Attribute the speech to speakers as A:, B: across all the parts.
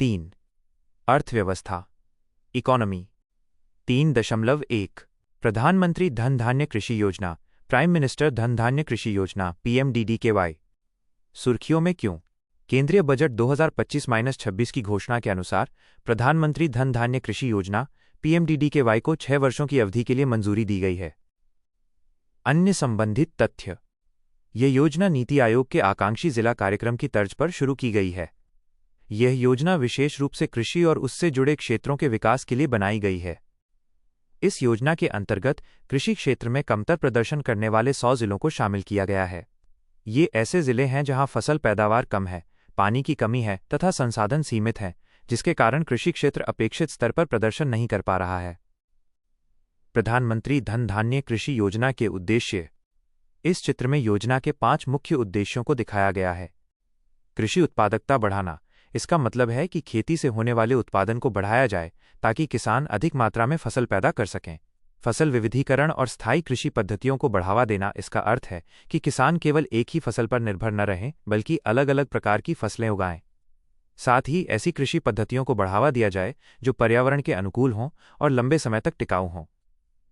A: 3. अर्थव्यवस्था इकोनॉमी 3.1 प्रधानमंत्री धन धान्य कृषि योजना प्राइम मिनिस्टर धन धान्य कृषि योजना PMDDKY। सुर्खियों में क्यों? केंद्रीय बजट 2025-26 की घोषणा के अनुसार प्रधानमंत्री धन धान्य कृषि योजना PMDDKY को 6 वर्षों की अवधि के लिए मंजूरी दी गई है। अन्य संबंधित तथ्य। यह योजना नीति आयोग के आकांक्षी जिला कार्यक्रम की तर्ज पर शुरू की गई है। यह योजना विशेष रूप से कृषि और उससे जुड़े क्षेत्रों के विकास के लिए बनाई गई है। इस योजना के अंतर्गत कृषि क्षेत्र में कमतर प्रदर्शन करने वाले 100 जिलों को शामिल किया गया है। ये ऐसे जिले हैं जहां फसल पैदावार कम है, पानी की कमी है तथा संसाधन सीमित हैं, जिसके कारण कृषि क्षेत्र अपेक्षित स्तर पर प्रदर्शन नहीं कर पा रहा है। प्रधानमंत्री धन धान्य कृषि योजना के उद्देश्य। इस चित्र में योजना के 5 मुख्य उद्देश्यों को दिखाया गया है। कृषि उत्पादकता बढ़ाना। इसका मतलब है कि खेती से होने वाले उत्पादन को बढ़ाया जाए ताकि किसान अधिक मात्रा में फसल पैदा कर सकें। फसल विविधीकरण और स्थायी कृषि पद्धतियों को बढ़ावा देना। इसका अर्थ है कि किसान केवल एक ही फसल पर निर्भर न रहें बल्कि अलग अलग प्रकार की फसलें उगाएं। साथ ही ऐसी कृषि पद्धतियों को बढ़ावा दिया जाए जो पर्यावरण के अनुकूल हों और लंबे समय तक टिकाऊ हों।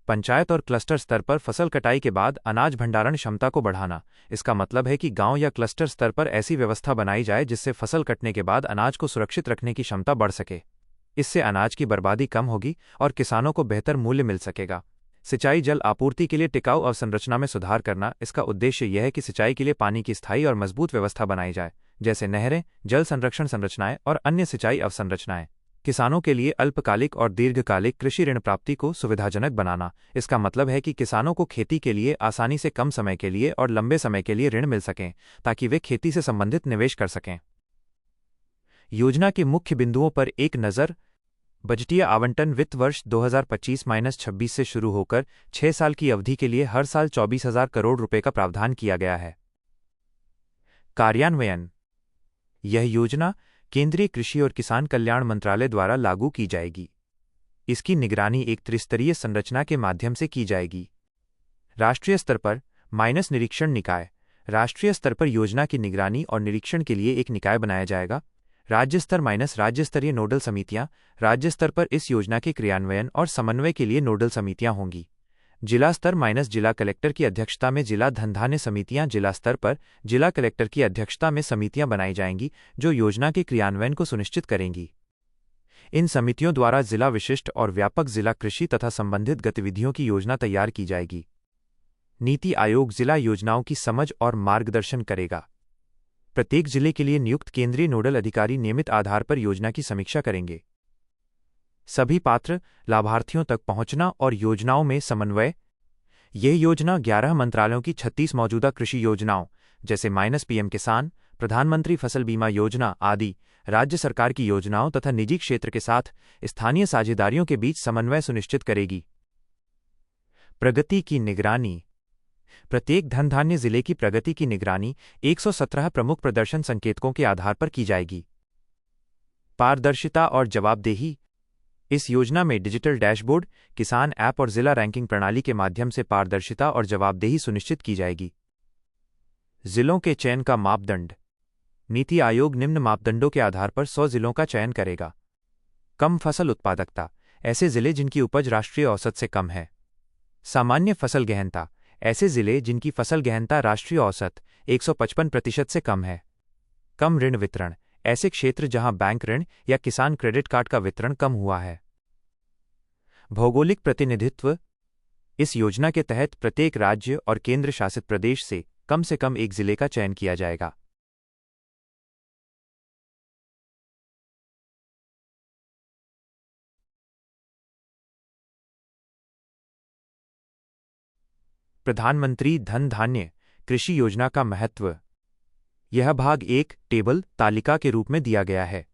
A: पंचायत और क्लस्टर स्तर पर फसल कटाई के बाद अनाज भंडारण क्षमता को बढ़ाना। इसका मतलब है कि गांव या क्लस्टर स्तर पर ऐसी व्यवस्था बनाई जाए जिससे फसल कटने के बाद अनाज को सुरक्षित रखने की क्षमता बढ़ सके। इससे अनाज की बर्बादी कम होगी और किसानों को बेहतर मूल्य मिल सकेगा। सिंचाई जल आपूर्ति के लिए टिकाऊ अवसंरचना में सुधार करना। इसका उद्देश्य यह है कि सिंचाई के लिए पानी की स्थायी और मजबूत व्यवस्था बनाई जाए, जैसे नहरें, जल संरक्षण संरचनाएं और अन्य सिंचाई अवसंरचनाएं। किसानों के लिए अल्पकालिक और दीर्घकालिक कृषि ऋण प्राप्ति को सुविधाजनक बनाना। इसका मतलब है कि किसानों को खेती के लिए आसानी से कम समय के लिए और लंबे समय के लिए ऋण मिल सकें ताकि वे खेती से संबंधित निवेश कर सकें। योजना के मुख्य बिंदुओं पर एक नज़र। बजटीय आवंटन वित्त वर्ष 2025-26 से शुरू होकर 6 साल की अवधि के लिए हर साल 24,000 करोड़ रुपए का प्रावधान किया गया है। कार्यान्वयन। यह योजना केंद्रीय कृषि और किसान कल्याण मंत्रालय द्वारा लागू की जाएगी। इसकी निगरानी एक त्रिस्तरीय संरचना के माध्यम से की जाएगी। राष्ट्रीय स्तर पर निरीक्षण निकाय। राष्ट्रीय स्तर पर योजना की निगरानी और निरीक्षण के लिए एक निकाय बनाया जाएगा। राज्य स्तर राज्य स्तरीय नोडल समितियां। राज्य स्तर पर इस योजना के क्रियान्वयन और समन्वय के लिए नोडल समितियां होंगी। जिला स्तर जिला कलेक्टर की अध्यक्षता में जिला धन धान्य समितियां। जिला स्तर पर जिला कलेक्टर की अध्यक्षता में समितियां बनाई जाएंगी जो योजना के क्रियान्वयन को सुनिश्चित करेंगी। इन समितियों द्वारा जिला विशिष्ट और व्यापक जिला कृषि तथा संबंधित गतिविधियों की योजना तैयार की जाएगी। नीति आयोग जिला योजनाओं की समझ और मार्गदर्शन करेगा। प्रत्येक जिले के लिए नियुक्त केंद्रीय नोडल अधिकारी नियमित आधार पर योजना की समीक्षा करेंगे। सभी पात्र लाभार्थियों तक पहुंचना और योजनाओं में समन्वय। यह योजना 11 मंत्रालयों की 36 मौजूदा कृषि योजनाओं जैसे PM किसान, प्रधानमंत्री फसल बीमा योजना आदि राज्य सरकार की योजनाओं तथा निजी क्षेत्र के साथ स्थानीय साझेदारियों के बीच समन्वय सुनिश्चित करेगी। प्रगति की निगरानी। प्रत्येक धन धान्य जिले की प्रगति की निगरानी 117 प्रमुख प्रदर्शन संकेतकों के आधार पर की जाएगी। पारदर्शिता और जवाबदेही। इस योजना में डिजिटल डैशबोर्ड, किसान ऐप और जिला रैंकिंग प्रणाली के माध्यम से पारदर्शिता और जवाबदेही सुनिश्चित की जाएगी। जिलों के चयन का मापदंड। नीति आयोग निम्न मापदंडों के आधार पर 100 जिलों का चयन करेगा। कम फसल उत्पादकता। ऐसे जिले जिनकी उपज राष्ट्रीय औसत से कम है। सामान्य फसल गहनता। ऐसे जिले जिनकी फसल गहनता राष्ट्रीय औसत 155% से कम है। कम ऋण वितरण। ऐसे क्षेत्र जहां बैंक ऋण या किसान क्रेडिट कार्ड का वितरण कम हुआ है। भौगोलिक प्रतिनिधित्व। इस योजना के तहत प्रत्येक राज्य और केंद्र शासित प्रदेश से कम एक जिले का चयन किया जाएगा। प्रधानमंत्री धन धान्य कृषि योजना का महत्व। यह भाग 1 टेबल तालिका के रूप में दिया गया है।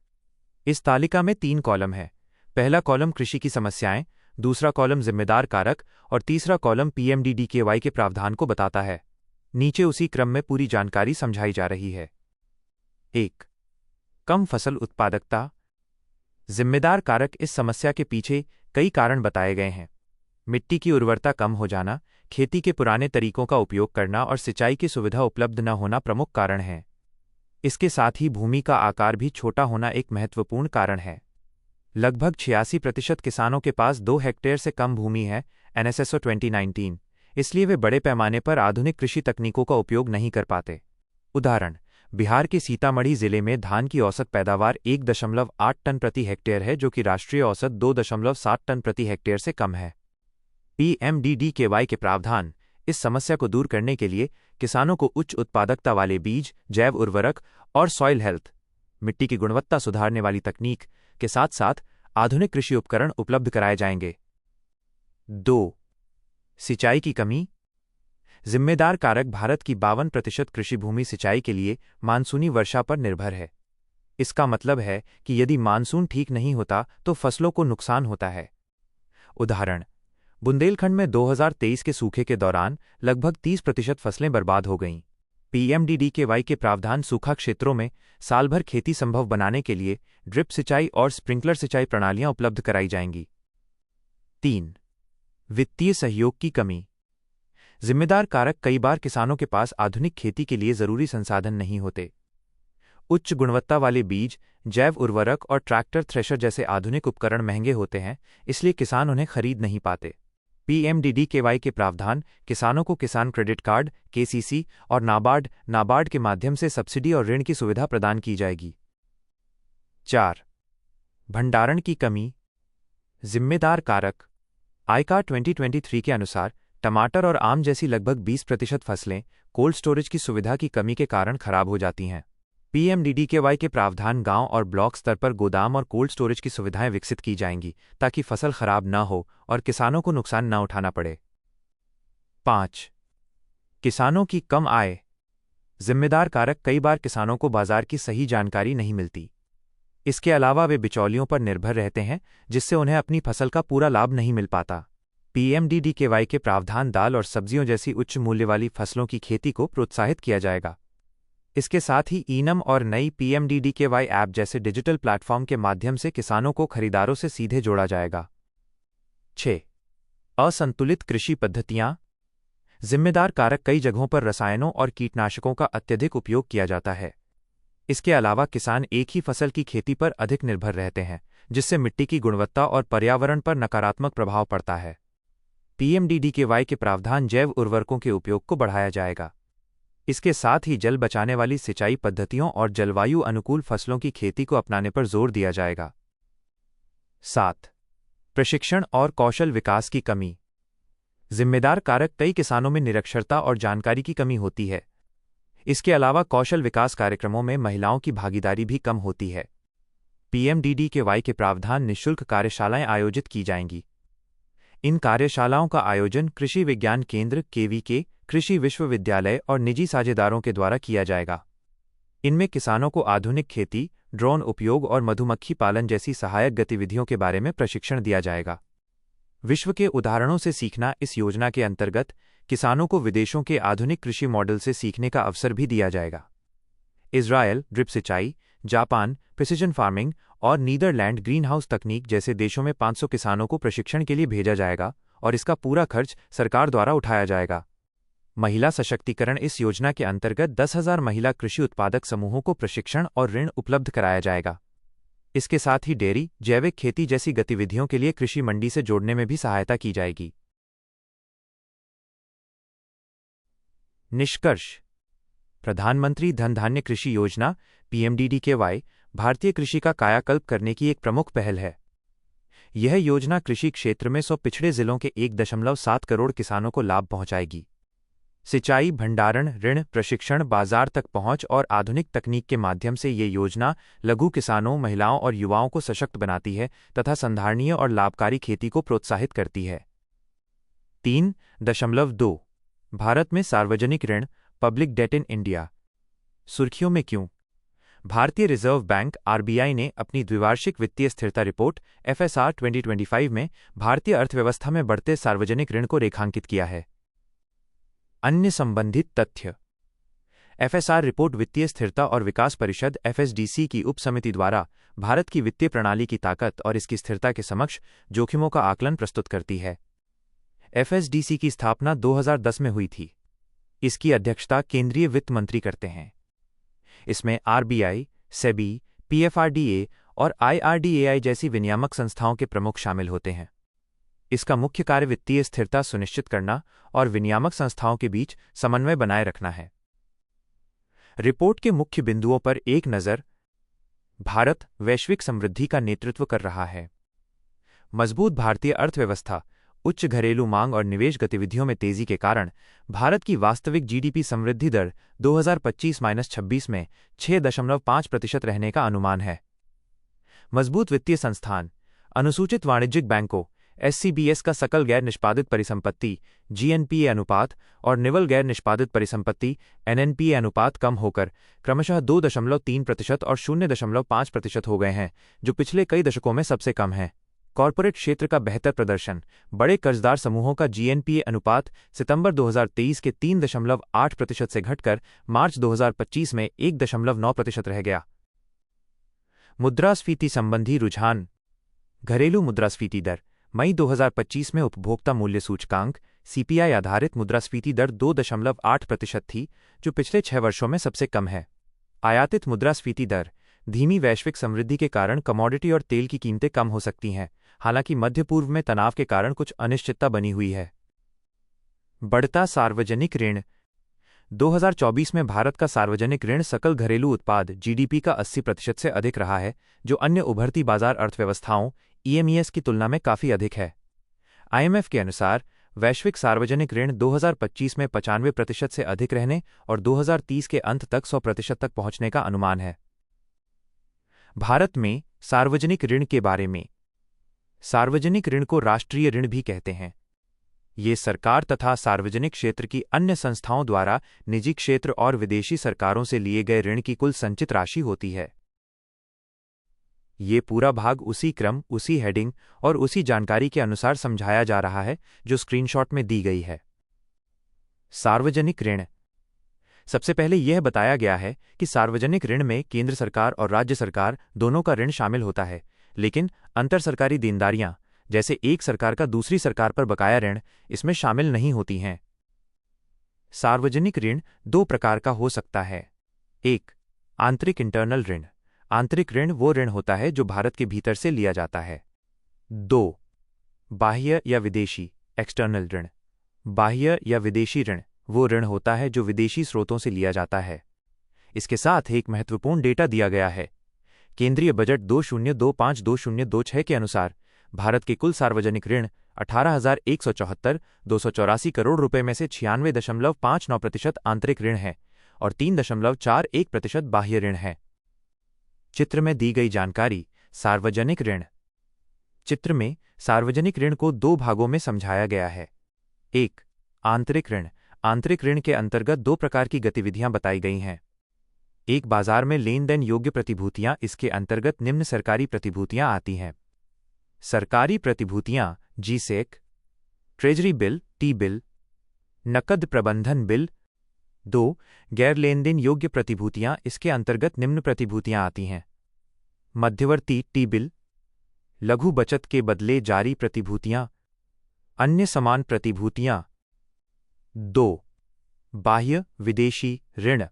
A: इस तालिका में 3 कॉलम है। पहला कॉलम कृषि की समस्याएं, दूसरा कॉलम जिम्मेदार कारक और तीसरा कॉलम PMDDKY के प्रावधान को बताता है। नीचे उसी क्रम में पूरी जानकारी समझाई जा रही है। 1. कम फसल उत्पादकता। जिम्मेदार कारक। इस समस्या के पीछे कई कारण बताए गए हैं। मिट्टी की उर्वरता कम हो जाना, खेती के पुराने तरीकों का उपयोग करना और सिंचाई की सुविधा उपलब्ध न होना प्रमुख कारण हैं। इसके साथ ही भूमि का आकार भी छोटा होना एक महत्वपूर्ण कारण है। लगभग 86% किसानों के पास 2 हेक्टेयर से कम भूमि है, एनएसएसओ 2019, इसलिए वे बड़े पैमाने पर आधुनिक कृषि तकनीकों का उपयोग नहीं कर पाते। उदाहरण, बिहार के सीतामढ़ी जिले में धान की औसत पैदावार 1.8 टन प्रति हेक्टेयर है, जो कि राष्ट्रीय औसत 2.7 टन प्रति हेक्टेयर से कम है। पीएमडीडीकेवाई के प्रावधान इस समस्या को दूर करने के लिए किसानों को उच्च उत्पादकता वाले बीज, जैव उर्वरक और सॉइल हेल्थ, मिट्टी की गुणवत्ता सुधारने वाली तकनीक के साथ साथ आधुनिक कृषि उपकरण उपलब्ध कराए जाएंगे। 2. सिंचाई की कमी। जिम्मेदार कारक भारत की 52% कृषि भूमि सिंचाई के लिए मानसूनी वर्षा पर निर्भर है। इसका मतलब है कि यदि मानसून ठीक नहीं होता तो फसलों को नुकसान होता है। उदाहरण, बुंदेलखंड में 2023 के सूखे के दौरान लगभग 30% फसलें बर्बाद हो गईं। पीएमडीडीकेवाई के प्रावधान सूखा क्षेत्रों में साल भर खेती संभव बनाने के लिए ड्रिप सिंचाई और स्प्रिंकलर सिंचाई प्रणालियां उपलब्ध कराई जाएंगी। 3. वित्तीय सहयोग की कमी। जिम्मेदार कारक कई बार किसानों के पास आधुनिक खेती के लिए जरूरी संसाधन नहीं होते। उच्च गुणवत्ता वाले बीज, जैव उर्वरक और ट्रैक्टर थ्रेशर जैसे आधुनिक उपकरण महंगे होते हैं, इसलिए किसान उन्हें खरीद नहीं पाते। पीएमडीडीकेवाई के प्रावधान किसानों को किसान क्रेडिट कार्ड, केसीसी और नाबार्ड के माध्यम से सब्सिडी और ऋण की सुविधा प्रदान की जाएगी। 4. भंडारण की कमी। जिम्मेदार कारक। आयकर 2023 के अनुसार टमाटर और आम जैसी लगभग 20% फसलें कोल्ड स्टोरेज की सुविधा की कमी के कारण खराब हो जाती हैं। पीएमडीडीकेवाई के प्रावधान गांव और ब्लॉक स्तर पर गोदाम और कोल्ड स्टोरेज की सुविधाएं विकसित की जाएंगी ताकि फसल खराब न हो और किसानों को नुकसान न उठाना पड़े। 5. किसानों की कम आय। जिम्मेदार कारक कई बार किसानों को बाजार की सही जानकारी नहीं मिलती। इसके अलावा वे बिचौलियों पर निर्भर रहते हैं, जिससे उन्हें अपनी फसल का पूरा लाभ नहीं मिल पाता। पीएमडीडीकेवाई के प्रावधान दाल और सब्जियों जैसी उच्च मूल्य वाली फसलों की खेती को प्रोत्साहित किया जाएगा। इसके साथ ही ईनम और नई पीएमडीडीकेवाई ऐप जैसे डिजिटल प्लेटफॉर्म के माध्यम से किसानों को खरीदारों से सीधे जोड़ा जाएगा। 6. असंतुलित कृषि पद्धतियां। जिम्मेदार कारक कई जगहों पर रसायनों और कीटनाशकों का अत्यधिक उपयोग किया जाता है। इसके अलावा किसान एक ही फसल की खेती पर अधिक निर्भर रहते हैं, जिससे मिट्टी की गुणवत्ता और पर्यावरण पर नकारात्मक प्रभाव पड़ता है। पीएमडीडीकेवाई के प्रावधान जैव उर्वरकों के उपयोग को बढ़ाया जाएगा। इसके साथ ही जल बचाने वाली सिंचाई पद्धतियों और जलवायु अनुकूल फसलों की खेती को अपनाने पर जोर दिया जाएगा। 7. प्रशिक्षण और कौशल विकास की कमी। जिम्मेदार कारक कई किसानों में निरक्षरता और जानकारी की कमी होती है। इसके अलावा कौशल विकास कार्यक्रमों में महिलाओं की भागीदारी भी कम होती है। पीएमडीडीकेवाई के प्रावधान निःशुल्क कार्यशालाएं आयोजित की जाएंगी। इन कार्यशालाओं का आयोजन कृषि विज्ञान केंद्र केवीके, कृषि विश्वविद्यालय और निजी साझेदारों के द्वारा किया जाएगा। इनमें किसानों को आधुनिक खेती, ड्रोन उपयोग और मधुमक्खी पालन जैसी सहायक गतिविधियों के बारे में प्रशिक्षण दिया जाएगा। विश्व के उदाहरणों से सीखना इस योजना के अंतर्गत किसानों को विदेशों के आधुनिक कृषि मॉडल से सीखने का अवसर भी दिया जाएगा। इजरायल ड्रिप सिंचाई, जापान प्रिसिजन फार्मिंग और नीदरलैंड ग्रीनहाउस तकनीक जैसे देशों में 500 किसानों को प्रशिक्षण के लिए भेजा जाएगा और इसका पूरा खर्च सरकार द्वारा उठाया जाएगा। महिला सशक्तिकरण। इस योजना के अंतर्गत 10,000 महिला कृषि उत्पादक समूहों को प्रशिक्षण और ऋण उपलब्ध कराया जाएगा। इसके साथ ही डेयरी, जैविक खेती जैसी गतिविधियों के लिए कृषि मंडी से जोड़ने में भी सहायता की जाएगी। निष्कर्ष। प्रधानमंत्री धन धान्य कृषि योजना पीएमडीडीकेवाई भारतीय कृषि का कायाकल्प करने की एक प्रमुख पहल है। यह योजना कृषि क्षेत्र में 100 पिछड़े जिलों के 1.7 करोड़ किसानों को लाभ पहुंचाएगी। सिंचाई, भंडारण, ऋण, प्रशिक्षण, बाजार तक पहुंच और आधुनिक तकनीक के माध्यम से ये योजना लघु किसानों, महिलाओं और युवाओं को सशक्त बनाती है तथा संधारणीय और लाभकारी खेती को प्रोत्साहित करती है। 3.2 भारत में सार्वजनिक ऋण, पब्लिक डेट इन इंडिया। सुर्खियों में क्यों? भारतीय रिजर्व बैंक आरबीआई ने अपनी द्विवार्षिक वित्तीय स्थिरता रिपोर्ट एफएसआर 2025 में भारतीय अर्थव्यवस्था में बढ़ते सार्वजनिक ऋण को रेखांकित किया है। अन्य संबंधित तथ्य। एफएसआर रिपोर्ट वित्तीय स्थिरता और विकास परिषद एफएसडीसी की उपसमिति द्वारा भारत की वित्तीय प्रणाली की ताकत और इसकी स्थिरता के समक्ष जोखिमों का आकलन प्रस्तुत करती है। एफएसडीसी की स्थापना 2010 में हुई थी। इसकी अध्यक्षता केंद्रीय वित्त मंत्री करते हैं। इसमें आरबीआई, सेबी, पीएफआरडीए और आईआरडीएआई जैसी विनियामक संस्थाओं के प्रमुख शामिल होते हैं। इसका मुख्य कार्य वित्तीय स्थिरता सुनिश्चित करना और विनियामक संस्थाओं के बीच समन्वय बनाए रखना है। रिपोर्ट के मुख्य बिंदुओं पर एक नज़र। भारत वैश्विक समृद्धि का नेतृत्व कर रहा है। मजबूत भारतीय अर्थव्यवस्था, उच्च घरेलू मांग और निवेश गतिविधियों में तेजी के कारण भारत की वास्तविक जीडीपी समृद्धि दर 2025-26 में 6.5% रहने का अनुमान है। मजबूत वित्तीय संस्थान, अनुसूचित वाणिज्यिक बैंकों एससीबीएस का सकल गैर निष्पादित परिसंपत्ति जीएनपीए अनुपात और निवल गैर निष्पादित परिसंपत्ति एनएनपीए अनुपात कम होकर क्रमशः 2.3% और 0.5% हो गए हैं, जो पिछले कई दशकों में सबसे कम है। कॉरपोरेट क्षेत्र का बेहतर प्रदर्शन, बड़े कर्जदार समूहों का जीएनपीए अनुपात सितंबर 2023 के 3.8% से घटकर मार्च 2025 में 1.9% रह गया। मुद्रास्फीति संबंधी रुझान। घरेलू मुद्रास्फीति दर मई 2025 में उपभोक्ता मूल्य सूचकांक सीपीआई आधारित मुद्रास्फीति दर 2.8% थी, जो पिछले 6 वर्षों में सबसे कम है। आयातित मुद्रास्फीति दर। धीमी वैश्विक समृद्धि के कारण कमोडिटी और तेल की कीमतें कम हो सकती हैं, हालांकि मध्य पूर्व में तनाव के कारण कुछ अनिश्चितता बनी हुई है। बढ़ता सार्वजनिक ऋण। 2024 में भारत का सार्वजनिक ऋण सकल घरेलू उत्पाद जीडीपी का 80% से अधिक रहा है, जो अन्य उभरती बाजार अर्थव्यवस्थाओं ईएमईएस की तुलना में काफी अधिक है। आईएमएफ के अनुसार वैश्विक सार्वजनिक ऋण 2025 में 95% से अधिक रहने और 2030 के अंत तक 100% तक पहुंचने का अनुमान है। भारत में सार्वजनिक ऋण के बारे में। सार्वजनिक ऋण को राष्ट्रीय ऋण भी कहते हैं। ये सरकार तथा सार्वजनिक क्षेत्र की अन्य संस्थाओं द्वारा निजी क्षेत्र और विदेशी सरकारों से लिए गए ऋण की कुल संचित राशि होती है। ये पूरा भाग उसी क्रम, उसी हेडिंग और उसी जानकारी के अनुसार समझाया जा रहा है जो स्क्रीनशॉट में दी गई है। सार्वजनिक ऋण। सबसे पहले यह बताया गया है कि सार्वजनिक ऋण में केंद्र सरकार और राज्य सरकार दोनों का ऋण शामिल होता है, लेकिन अंतर सरकारी देनदारियां, जैसे एक सरकार का दूसरी सरकार पर बकाया ऋण, इसमें शामिल नहीं होती हैं। सार्वजनिक ऋण 2 प्रकार का हो सकता है। 1. आंतरिक इंटरनल ऋण। आंतरिक ऋण वो ऋण होता है जो भारत के भीतर से लिया जाता है। 2. बाह्य या विदेशी एक्सटर्नल ऋण। बाह्य या विदेशी ऋण वो ऋण होता है जो विदेशी स्रोतों से लिया जाता है। इसके साथ एक महत्वपूर्ण डेटा दिया गया है। केंद्रीय बजट 2025-2026 के अनुसार भारत के कुल सार्वजनिक ऋण 18,174,284 करोड़ रुपए में से 96.59% आंतरिक ऋण है और 3.41% बाह्य ऋण है। चित्र में दी गई जानकारी। सार्वजनिक ऋण। चित्र में सार्वजनिक ऋण को 2 भागों में समझाया गया है। 1. आंतरिक ऋण। आंतरिक ऋण के अंतर्गत 2 प्रकार की गतिविधियां बताई गई हैं। एक, बाजार में लेन देन योग्य प्रतिभूतियां। इसके अंतर्गत निम्न सरकारी प्रतिभूतियां आती हैं। सरकारी प्रतिभूतियां G-sec, treasury bill T bill, नकद प्रबंधन बिल। 2. गैर लेन देन योग्य प्रतिभूतियां। इसके अंतर्गत निम्न प्रतिभूतियां आती हैं। मध्यवर्ती टी बिल, लघु बचत के बदले जारी प्रतिभूतियां, अन्य समान प्रतिभूतियां। 2. बाह्य विदेशी ऋण।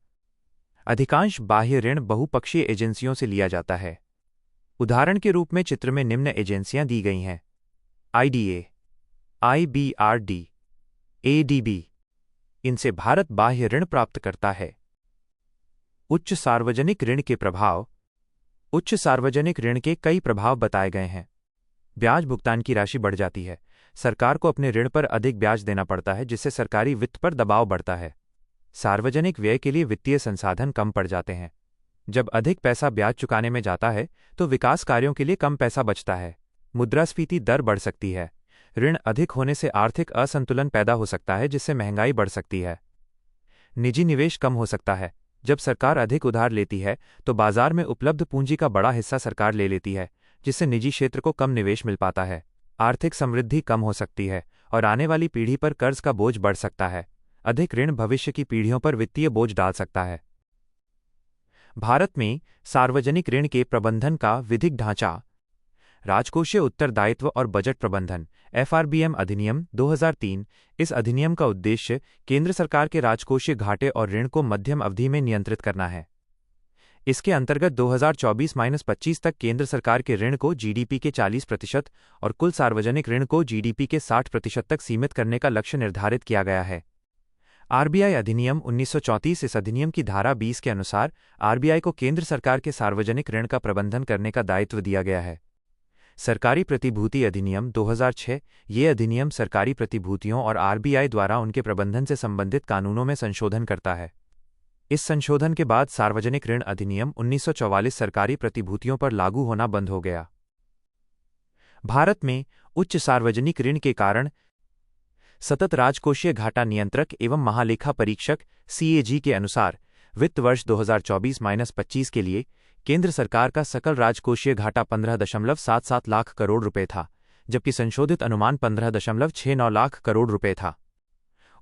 A: अधिकांश बाह्य ऋण बहुपक्षीय एजेंसियों से लिया जाता है। उदाहरण के रूप में चित्र में निम्न एजेंसियां दी गई हैं: आईडीए, आईबीआरडी, एडीबी। इनसे भारत बाह्य ऋण प्राप्त करता है। उच्च सार्वजनिक ऋण के प्रभाव। उच्च सार्वजनिक ऋण के कई प्रभाव बताए गए हैं। ब्याज भुगतान की राशि बढ़ जाती है। सरकार को अपने ऋण पर अधिक ब्याज देना पड़ता है, जिससे सरकारी वित्त पर दबाव बढ़ता है। सार्वजनिक व्यय के लिए वित्तीय संसाधन कम पड़ जाते हैं। जब अधिक पैसा ब्याज चुकाने में जाता है तो विकास कार्यों के लिए कम पैसा बचता है। मुद्रास्फीति दर बढ़ सकती है। ऋण अधिक होने से आर्थिक असंतुलन पैदा हो सकता है, जिससे महंगाई बढ़ सकती है। निजी निवेश कम हो सकता है। जब सरकार अधिक उधार लेती है तो बाजार में उपलब्ध पूंजी का बड़ा हिस्सा सरकार ले लेती है, जिससे निजी क्षेत्र को कम निवेश मिल पाता है। आर्थिक समृद्धि कम हो सकती है और आने वाली पीढ़ी पर कर्ज का बोझ बढ़ सकता है। अधिक ऋण भविष्य की पीढ़ियों पर वित्तीय बोझ डाल सकता है। भारत में सार्वजनिक ऋण के प्रबंधन का विधिक ढांचा। राजकोषीय उत्तरदायित्व और बजट प्रबंधन एफआरबीएम अधिनियम 2003। इस अधिनियम का उद्देश्य केंद्र सरकार के राजकोषीय घाटे और ऋण को मध्यम अवधि में नियंत्रित करना है। इसके अंतर्गत 2024-25 तक केंद्र सरकार के ऋण को जीडीपी के 40% और कुल सार्वजनिक ऋण को जीडीपी के 60% तक सीमित करने का लक्ष्य निर्धारित किया गया है। आरबीआई अधिनियम 1934 इस अधिनियम की धारा 20 के अनुसार आरबीआई को केंद्र सरकार के सार्वजनिक ऋण का प्रबंधन करने का दायित्व दिया गया है। सरकारी प्रतिभूति अधिनियम 2006 ये अधिनियम सरकारी प्रतिभूतियों और आरबीआई द्वारा उनके प्रबंधन से संबंधित कानूनों में संशोधन करता है। इस संशोधन के बाद सार्वजनिक ऋण अधिनियम 1944 सरकारी प्रतिभूतियों पर लागू होना बंद हो गया। भारत में उच्च सार्वजनिक ऋण के कारण सतत राजकोषीय घाटा नियंत्रक एवं महालेखा परीक्षक सीएजी के अनुसार वित्त वर्ष 2024-25 के लिए केंद्र सरकार का सकल राजकोषीय घाटा 15.77 लाख करोड़ रुपए था, जबकि संशोधित अनुमान 15.69 लाख करोड़ रुपए था।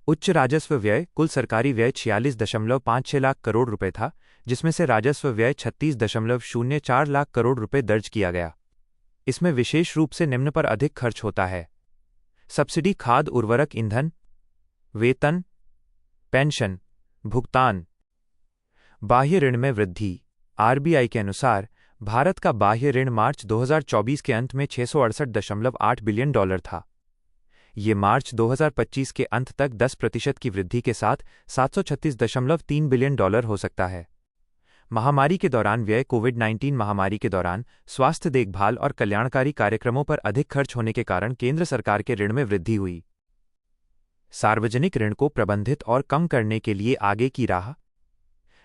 A: उच्च राजस्व व्यय कुल सरकारी व्यय 46.56 लाख करोड़ रुपए था, जिसमें से राजस्व व्यय 36.04 लाख करोड़ रुपए दर्ज किया गया। इसमें विशेष रूप से निम्न पर अधिक खर्च होता है: सब्सिडी खाद उर्वरक ईंधन, वेतन, पेंशन भुगतान। बाह्य ऋण में वृद्धि। आरबीआई के अनुसार भारत का बाह्य ऋण मार्च 2024 के अंत में $668.8 बिलियन था। ये मार्च 2025 के अंत तक 10% की वृद्धि के साथ $736.3 बिलियन हो सकता है। महामारी के दौरान व्यय। कोविड-19 महामारी के दौरान स्वास्थ्य देखभाल और कल्याणकारी कार्यक्रमों पर अधिक खर्च होने के कारण केंद्र सरकार के ऋण में वृद्धि हुई। सार्वजनिक ऋण को प्रबंधित और कम करने के लिए आगे की राह।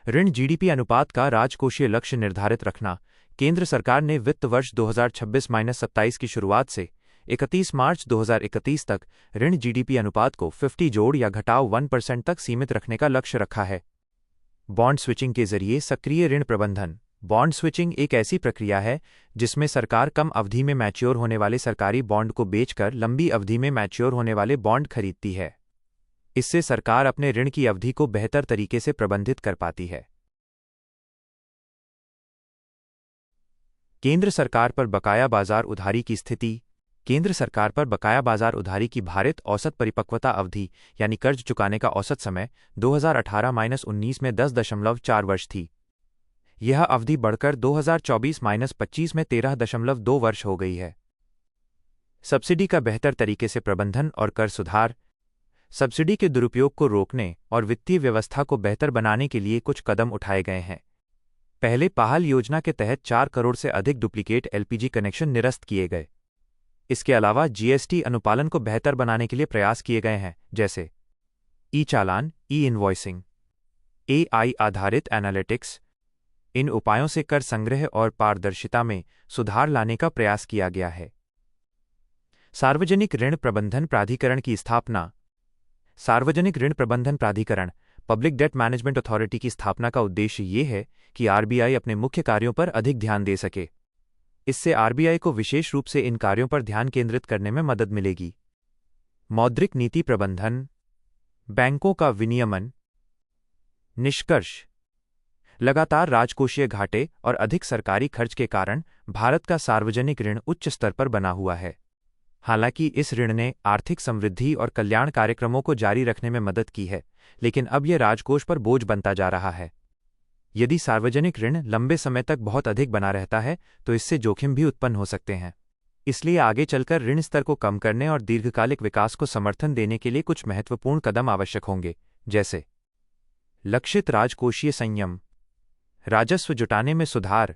A: ऋण जीडीपी अनुपात का राजकोषीय लक्ष्य निर्धारित रखना। केंद्र सरकार ने वित्त वर्ष 2026-27 की शुरुआत से 31 मार्च 2031 तक ऋण जीडीपी अनुपात को 50 जोड़ या घटाव 1% तक सीमित रखने का लक्ष्य रखा है। बॉन्ड स्विचिंग के जरिए सक्रिय ऋण प्रबंधन। बॉन्ड स्विचिंग एक ऐसी प्रक्रिया है जिसमें सरकार कम अवधि में मैच्योर होने वाले सरकारी बॉन्ड को बेचकर लंबी अवधि में मैच्योर होने वाले बॉन्ड खरीदती है। इससे सरकार अपने ऋण की अवधि को बेहतर तरीके से प्रबंधित कर पाती है। केंद्र सरकार पर बकाया बाजार उधारी की स्थिति। केंद्र सरकार पर बकाया बाजार उधारी की भारित औसत परिपक्वता अवधि यानी कर्ज चुकाने का औसत समय 2018-19 में 10.4 वर्ष थी। यह अवधि बढ़कर 2024-25 में 13.2 वर्ष हो गई है। सब्सिडी का बेहतर तरीके से प्रबंधन और कर सुधार। सब्सिडी के दुरुपयोग को रोकने और वित्तीय व्यवस्था को बेहतर बनाने के लिए कुछ कदम उठाए गए हैं। पहले पहल योजना के तहत 4 करोड़ से अधिक डुप्लीकेट एलपीजी कनेक्शन निरस्त किए गए। इसके अलावा जीएसटी अनुपालन को बेहतर बनाने के लिए प्रयास किए गए हैं, जैसे ई-चालान, ई-इनवॉइसिंग, एआई आधारित एनालिटिक्स। इन उपायों से कर संग्रह और पारदर्शिता में सुधार लाने का प्रयास किया गया है। सार्वजनिक ऋण प्रबंधन प्राधिकरण की स्थापना। सार्वजनिक ऋण प्रबंधन प्राधिकरण पब्लिक डेट मैनेजमेंट अथॉरिटी की स्थापना का उद्देश्य ये है कि आरबीआई अपने मुख्य कार्यों पर अधिक ध्यान दे सके। इससे आरबीआई को विशेष रूप से इन कार्यों पर ध्यान केंद्रित करने में मदद मिलेगी। मौद्रिक नीति प्रबंधन, बैंकों का विनियमन। निष्कर्ष: लगातार राजकोषीय घाटे और अधिक सरकारी खर्च के कारण भारत का सार्वजनिक ऋण उच्च स्तर पर बना हुआ है। हालांकि इस ऋण ने आर्थिक समृद्धि और कल्याण कार्यक्रमों को जारी रखने में मदद की है, लेकिन अब यह राजकोष पर बोझ बनता जा रहा है। यदि सार्वजनिक ऋण लंबे समय तक बहुत अधिक बना रहता है तो इससे जोखिम भी उत्पन्न हो सकते हैं। इसलिए आगे चलकर ऋण स्तर को कम करने और दीर्घकालिक विकास को समर्थन देने के लिए कुछ महत्वपूर्ण कदम आवश्यक होंगे, जैसे लक्षित राजकोषीय संयम, राजस्व जुटाने में सुधार,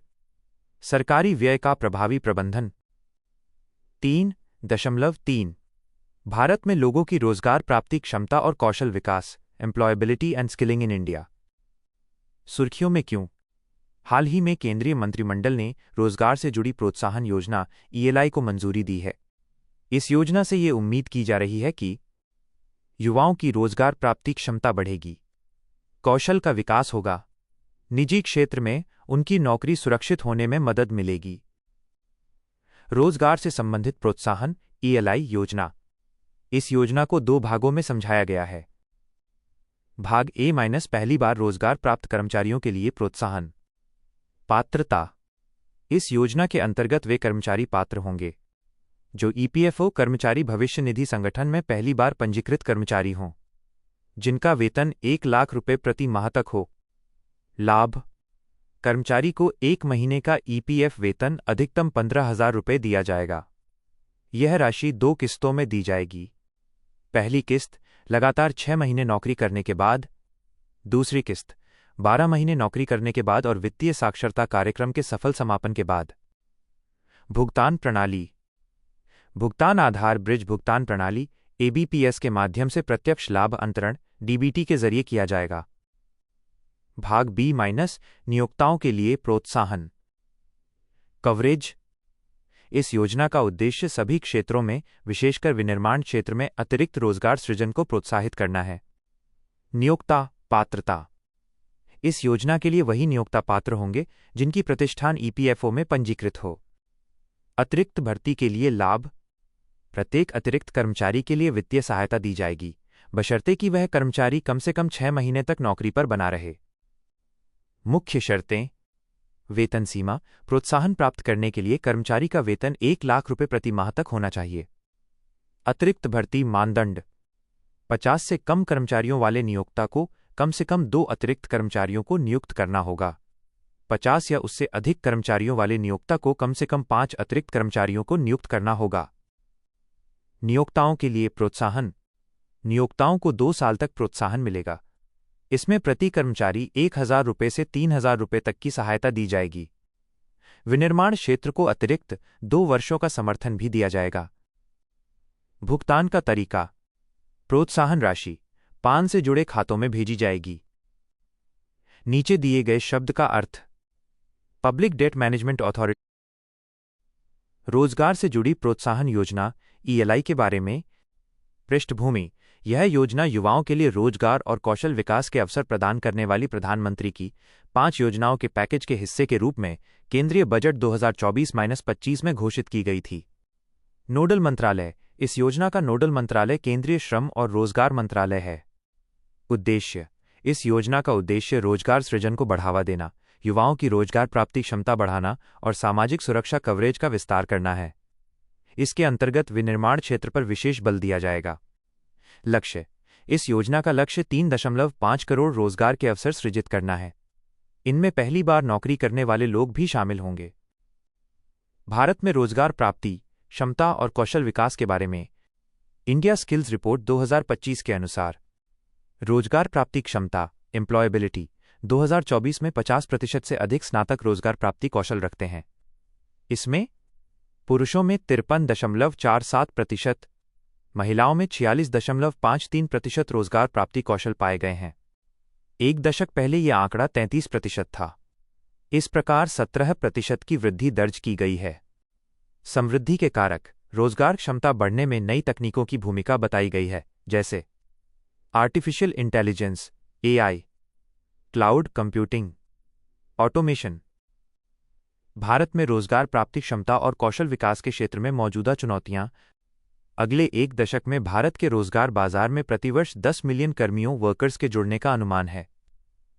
A: सरकारी व्यय का प्रभावी प्रबंधन। 3.3 भारत में लोगों की रोजगार प्राप्ति क्षमता और कौशल विकास। Employability and skilling in India. सुर्खियों में क्यों? हाल ही में केंद्रीय मंत्रिमंडल ने रोजगार से जुड़ी प्रोत्साहन योजना ईएलआई को मंजूरी दी है। इस योजना से ये उम्मीद की जा रही है कि युवाओं की रोजगार प्राप्ति क्षमता बढ़ेगी, कौशल का विकास होगा, निजी क्षेत्र में उनकी नौकरी सुरक्षित होने में मदद मिलेगी। रोजगार से संबंधित प्रोत्साहन ईएलआई योजना। इस योजना को 2 भागों में समझाया गया है। भाग ए- पहली बार रोजगार प्राप्त कर्मचारियों के लिए प्रोत्साहन। पात्रता। इस योजना के अंतर्गत वे कर्मचारी पात्र होंगे जो ईपीएफओ कर्मचारी भविष्य निधि संगठन में पहली बार पंजीकृत कर्मचारी हों, जिनका वेतन 1 लाख रुपए प्रति माह तक हो। लाभ: कर्मचारी को 1 महीने का ईपीएफ वेतन अधिकतम 15,000 रुपये दिया जाएगा। यह राशि 2 किस्तों में दी जाएगी। पहली किस्त लगातार 6 महीने नौकरी करने के बाद, दूसरी किस्त 12 महीने नौकरी करने के बाद और वित्तीय साक्षरता कार्यक्रम के सफल समापन के बाद। भुगतान प्रणाली। भुगतान आधार ब्रिज भुगतान प्रणाली एबीपीएस के माध्यम से प्रत्यक्ष लाभ अंतरण डीबीटी के जरिए किया जाएगा। भाग बी- नियोक्ताओं के लिए प्रोत्साहन कवरेज। इस योजना का उद्देश्य सभी क्षेत्रों में, विशेषकर विनिर्माण क्षेत्र में अतिरिक्त रोजगार सृजन को प्रोत्साहित करना है। नियोक्ता पात्रता। इस योजना के लिए वही नियोक्ता पात्र होंगे जिनकी प्रतिष्ठान ईपीएफओ में पंजीकृत हो। अतिरिक्त भर्ती के लिए लाभ। प्रत्येक अतिरिक्त कर्मचारी के लिए वित्तीय सहायता दी जाएगी, बशर्ते कि वह कर्मचारी कम से कम 6 महीने तक नौकरी पर बना रहे। मुख्य शर्तें। वेतन सीमा। प्रोत्साहन प्राप्त करने के लिए कर्मचारी का वेतन 1 लाख रुपये प्रति माह तक होना चाहिए। अतिरिक्त भर्ती मानदंड। 50 से कम कर्मचारियों वाले नियोक्ता को कम से कम 2 अतिरिक्त कर्मचारियों को नियुक्त करना होगा। 50 या उससे अधिक कर्मचारियों वाले नियोक्ता को कम से कम 5 अतिरिक्त कर्मचारियों को नियुक्त करना होगा। नियोक्ताओं के लिए प्रोत्साहन। नियोक्ताओं को 2 साल तक प्रोत्साहन मिलेगा। इसमें प्रति कर्मचारी 1,000 रुपये से 3,000 रुपये तक की सहायता दी जाएगी। विनिर्माण क्षेत्र को अतिरिक्त 2 वर्षों का समर्थन भी दिया जाएगा। भुगतान का तरीका। प्रोत्साहन राशि पान से जुड़े खातों में भेजी जाएगी। नीचे दिए गए शब्द का अर्थ। Public debt management authority. रोजगार से जुड़ी प्रोत्साहन योजना ईएलआई के बारे में। पृष्ठभूमि। यह योजना युवाओं के लिए रोजगार और कौशल विकास के अवसर प्रदान करने वाली प्रधानमंत्री की 5 योजनाओं के पैकेज के हिस्से के रूप में केंद्रीय बजट 2024-25 में घोषित की गई थी। नोडल मंत्रालय। इस योजना का नोडल मंत्रालय केंद्रीय श्रम और रोजगार मंत्रालय है। उद्देश्य। इस योजना का उद्देश्य रोजगार सृजन को बढ़ावा देना, युवाओं की रोजगार प्राप्ति क्षमता बढ़ाना और सामाजिक सुरक्षा कवरेज का विस्तार करना है। इसके अंतर्गत विनिर्माण क्षेत्र पर विशेष बल दिया जाएगा। लक्ष्य। इस योजना का लक्ष्य 3.5 करोड़ रोजगार के अवसर सृजित करना है। इनमें पहली बार नौकरी करने वाले लोग भी शामिल होंगे। भारत में रोजगार प्राप्ति, क्षमता और कौशल विकास के बारे में। इंडिया स्किल्स रिपोर्ट 2025 के अनुसार रोजगार प्राप्ति क्षमता एम्प्लॉयबिलिटी 2024 में 50% से अधिक स्नातक रोजगार प्राप्ति कौशल रखते हैं। इसमें पुरुषों में 53.47%, महिलाओं में 46.53% रोजगार प्राप्ति कौशल पाए गए हैं। 1 दशक पहले यह आंकड़ा 33% था। इस प्रकार 17% की वृद्धि दर्ज की गई है। समृद्धि के कारक। रोजगार क्षमता बढ़ने में नई तकनीकों की भूमिका बताई गई है, जैसे artificial intelligence AI, cloud computing, automation. Bharat में रोजगार प्राप्ति क्षमता और कौशल विकास के क्षेत्र में मौजूदा चुनौतियां। अगले 1 दशक में भारत के रोजगार बाजार में प्रतिवर्ष 10 मिलियन कर्मियों वर्कर्स के जुड़ने का अनुमान है।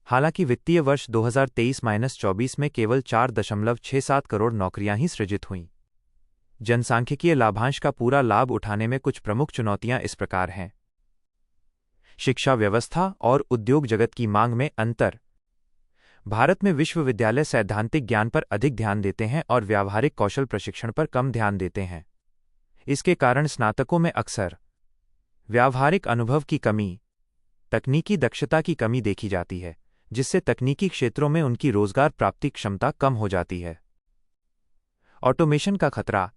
A: हालांकि वित्तीय वर्ष 2023-24 में केवल 4.67 करोड़ नौकरियां ही सृजित हुईं। जनसांख्यिकीय लाभांश का पूरा लाभ उठाने में कुछ प्रमुख चुनौतियां इस प्रकार हैं। शिक्षा व्यवस्था और उद्योग जगत की मांग में अंतर। भारत में विश्वविद्यालय सैद्धांतिक ज्ञान पर अधिक ध्यान देते हैं और व्यावहारिक कौशल प्रशिक्षण पर कम ध्यान देते हैं। इसके कारण स्नातकों में अक्सर व्यावहारिक अनुभव की कमी, तकनीकी दक्षता की कमी देखी जाती है, जिससे तकनीकी क्षेत्रों में उनकी रोजगार प्राप्ति क्षमता कम हो जाती है। ऑटोमेशन का खतरा।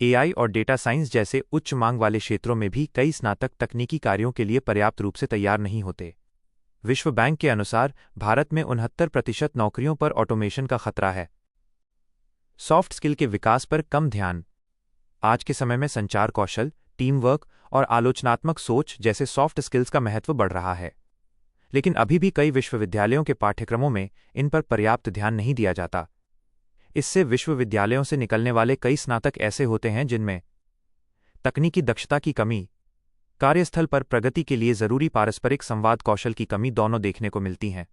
A: एआई और डेटा साइंस जैसे उच्च मांग वाले क्षेत्रों में भी कई स्नातक तकनीकी कार्यों के लिए पर्याप्त रूप से तैयार नहीं होते। विश्व बैंक के अनुसार भारत में 69% नौकरियों पर ऑटोमेशन का खतरा है। सॉफ्ट स्किल के विकास पर कम ध्यान। आज के समय में संचार कौशल, टीम वर्क और आलोचनात्मक सोच जैसे सॉफ्ट स्किल्स का महत्व बढ़ रहा है, लेकिन अभी भी कई विश्वविद्यालयों के पाठ्यक्रमों में इन पर पर्याप्त ध्यान नहीं दिया जाता। इससे विश्वविद्यालयों से निकलने वाले कई स्नातक ऐसे होते हैं जिनमें तकनीकी दक्षता की कमी, कार्यस्थल पर प्रगति के लिए जरूरी पारस्परिक संवाद कौशल की कमी दोनों देखने को मिलती हैं।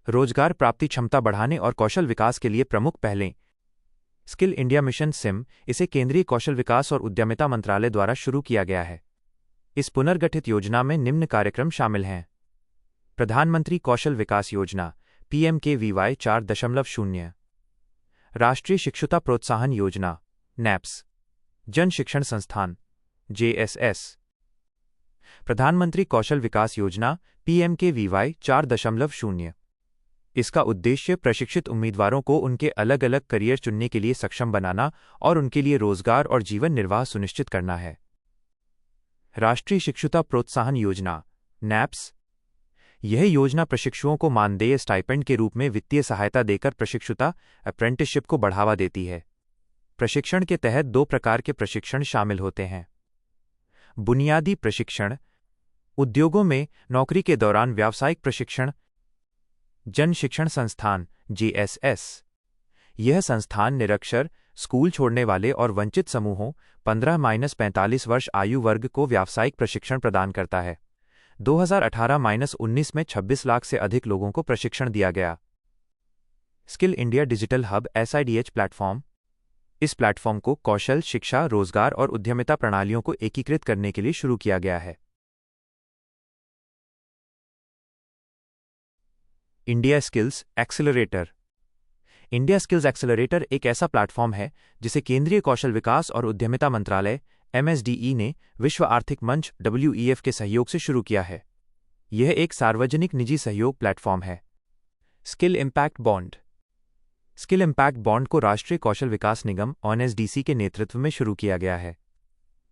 A: रोजगार प्राप्ति क्षमता बढ़ाने और कौशल विकास के लिए प्रमुख पहलें। स्किल इंडिया मिशन सिम, इसे केंद्रीय कौशल विकास और उद्यमिता मंत्रालय द्वारा शुरू किया गया है। इस पुनर्गठित योजना में निम्न कार्यक्रम शामिल हैं। प्रधानमंत्री कौशल विकास योजना PMKVY 4.0। राष्ट्रीय शिक्षुता प्रोत्साहन योजना NAPS। जन शिक्षण संस्थान JSS। प्रधानमंत्री कौशल विकास योजना PMKVY 4.0। इसका उद्देश्य प्रशिक्षित उम्मीदवारों को उनके अलग अलग करियर चुनने के लिए सक्षम बनाना और उनके लिए रोजगार और जीवन निर्वाह सुनिश्चित करना है। राष्ट्रीय शिक्षुता प्रोत्साहन योजना NAPS। यह योजना प्रशिक्षुओं को मानदेय स्टाइपेंड के रूप में वित्तीय सहायता देकर प्रशिक्षुता अप्रेंटिसशिप को बढ़ावा देती है। प्रशिक्षण के तहत 2 प्रकार के प्रशिक्षण शामिल होते हैं। बुनियादी प्रशिक्षण, उद्योगों में नौकरी के दौरान व्यावसायिक प्रशिक्षण। जन शिक्षण संस्थान JSS। यह संस्थान निरक्षर, स्कूल छोड़ने वाले और वंचित समूहों 15-45 वर्ष आयु वर्ग को व्यावसायिक प्रशिक्षण प्रदान करता है। 2018-19 में 26 लाख से अधिक लोगों को प्रशिक्षण दिया गया। Skill India digital hub SIDH platform. इस प्लेटफॉर्म को कौशल, शिक्षा, रोजगार और उद्यमिता प्रणालियों को एकीकृत करने के लिए शुरू किया गया है। India skills accelerator. India skills accelerator एक ऐसा प्लेटफॉर्म है जिसे केंद्रीय कौशल विकास और उद्यमिता मंत्रालय MSDE ने विश्व आर्थिक मंच WEF के सहयोग से शुरू किया है। यह एक सार्वजनिक निजी सहयोग प्लेटफॉर्म है। Skill impact bond. Skill impact bond को राष्ट्रीय कौशल विकास निगम NSDC के नेतृत्व में शुरू किया गया है।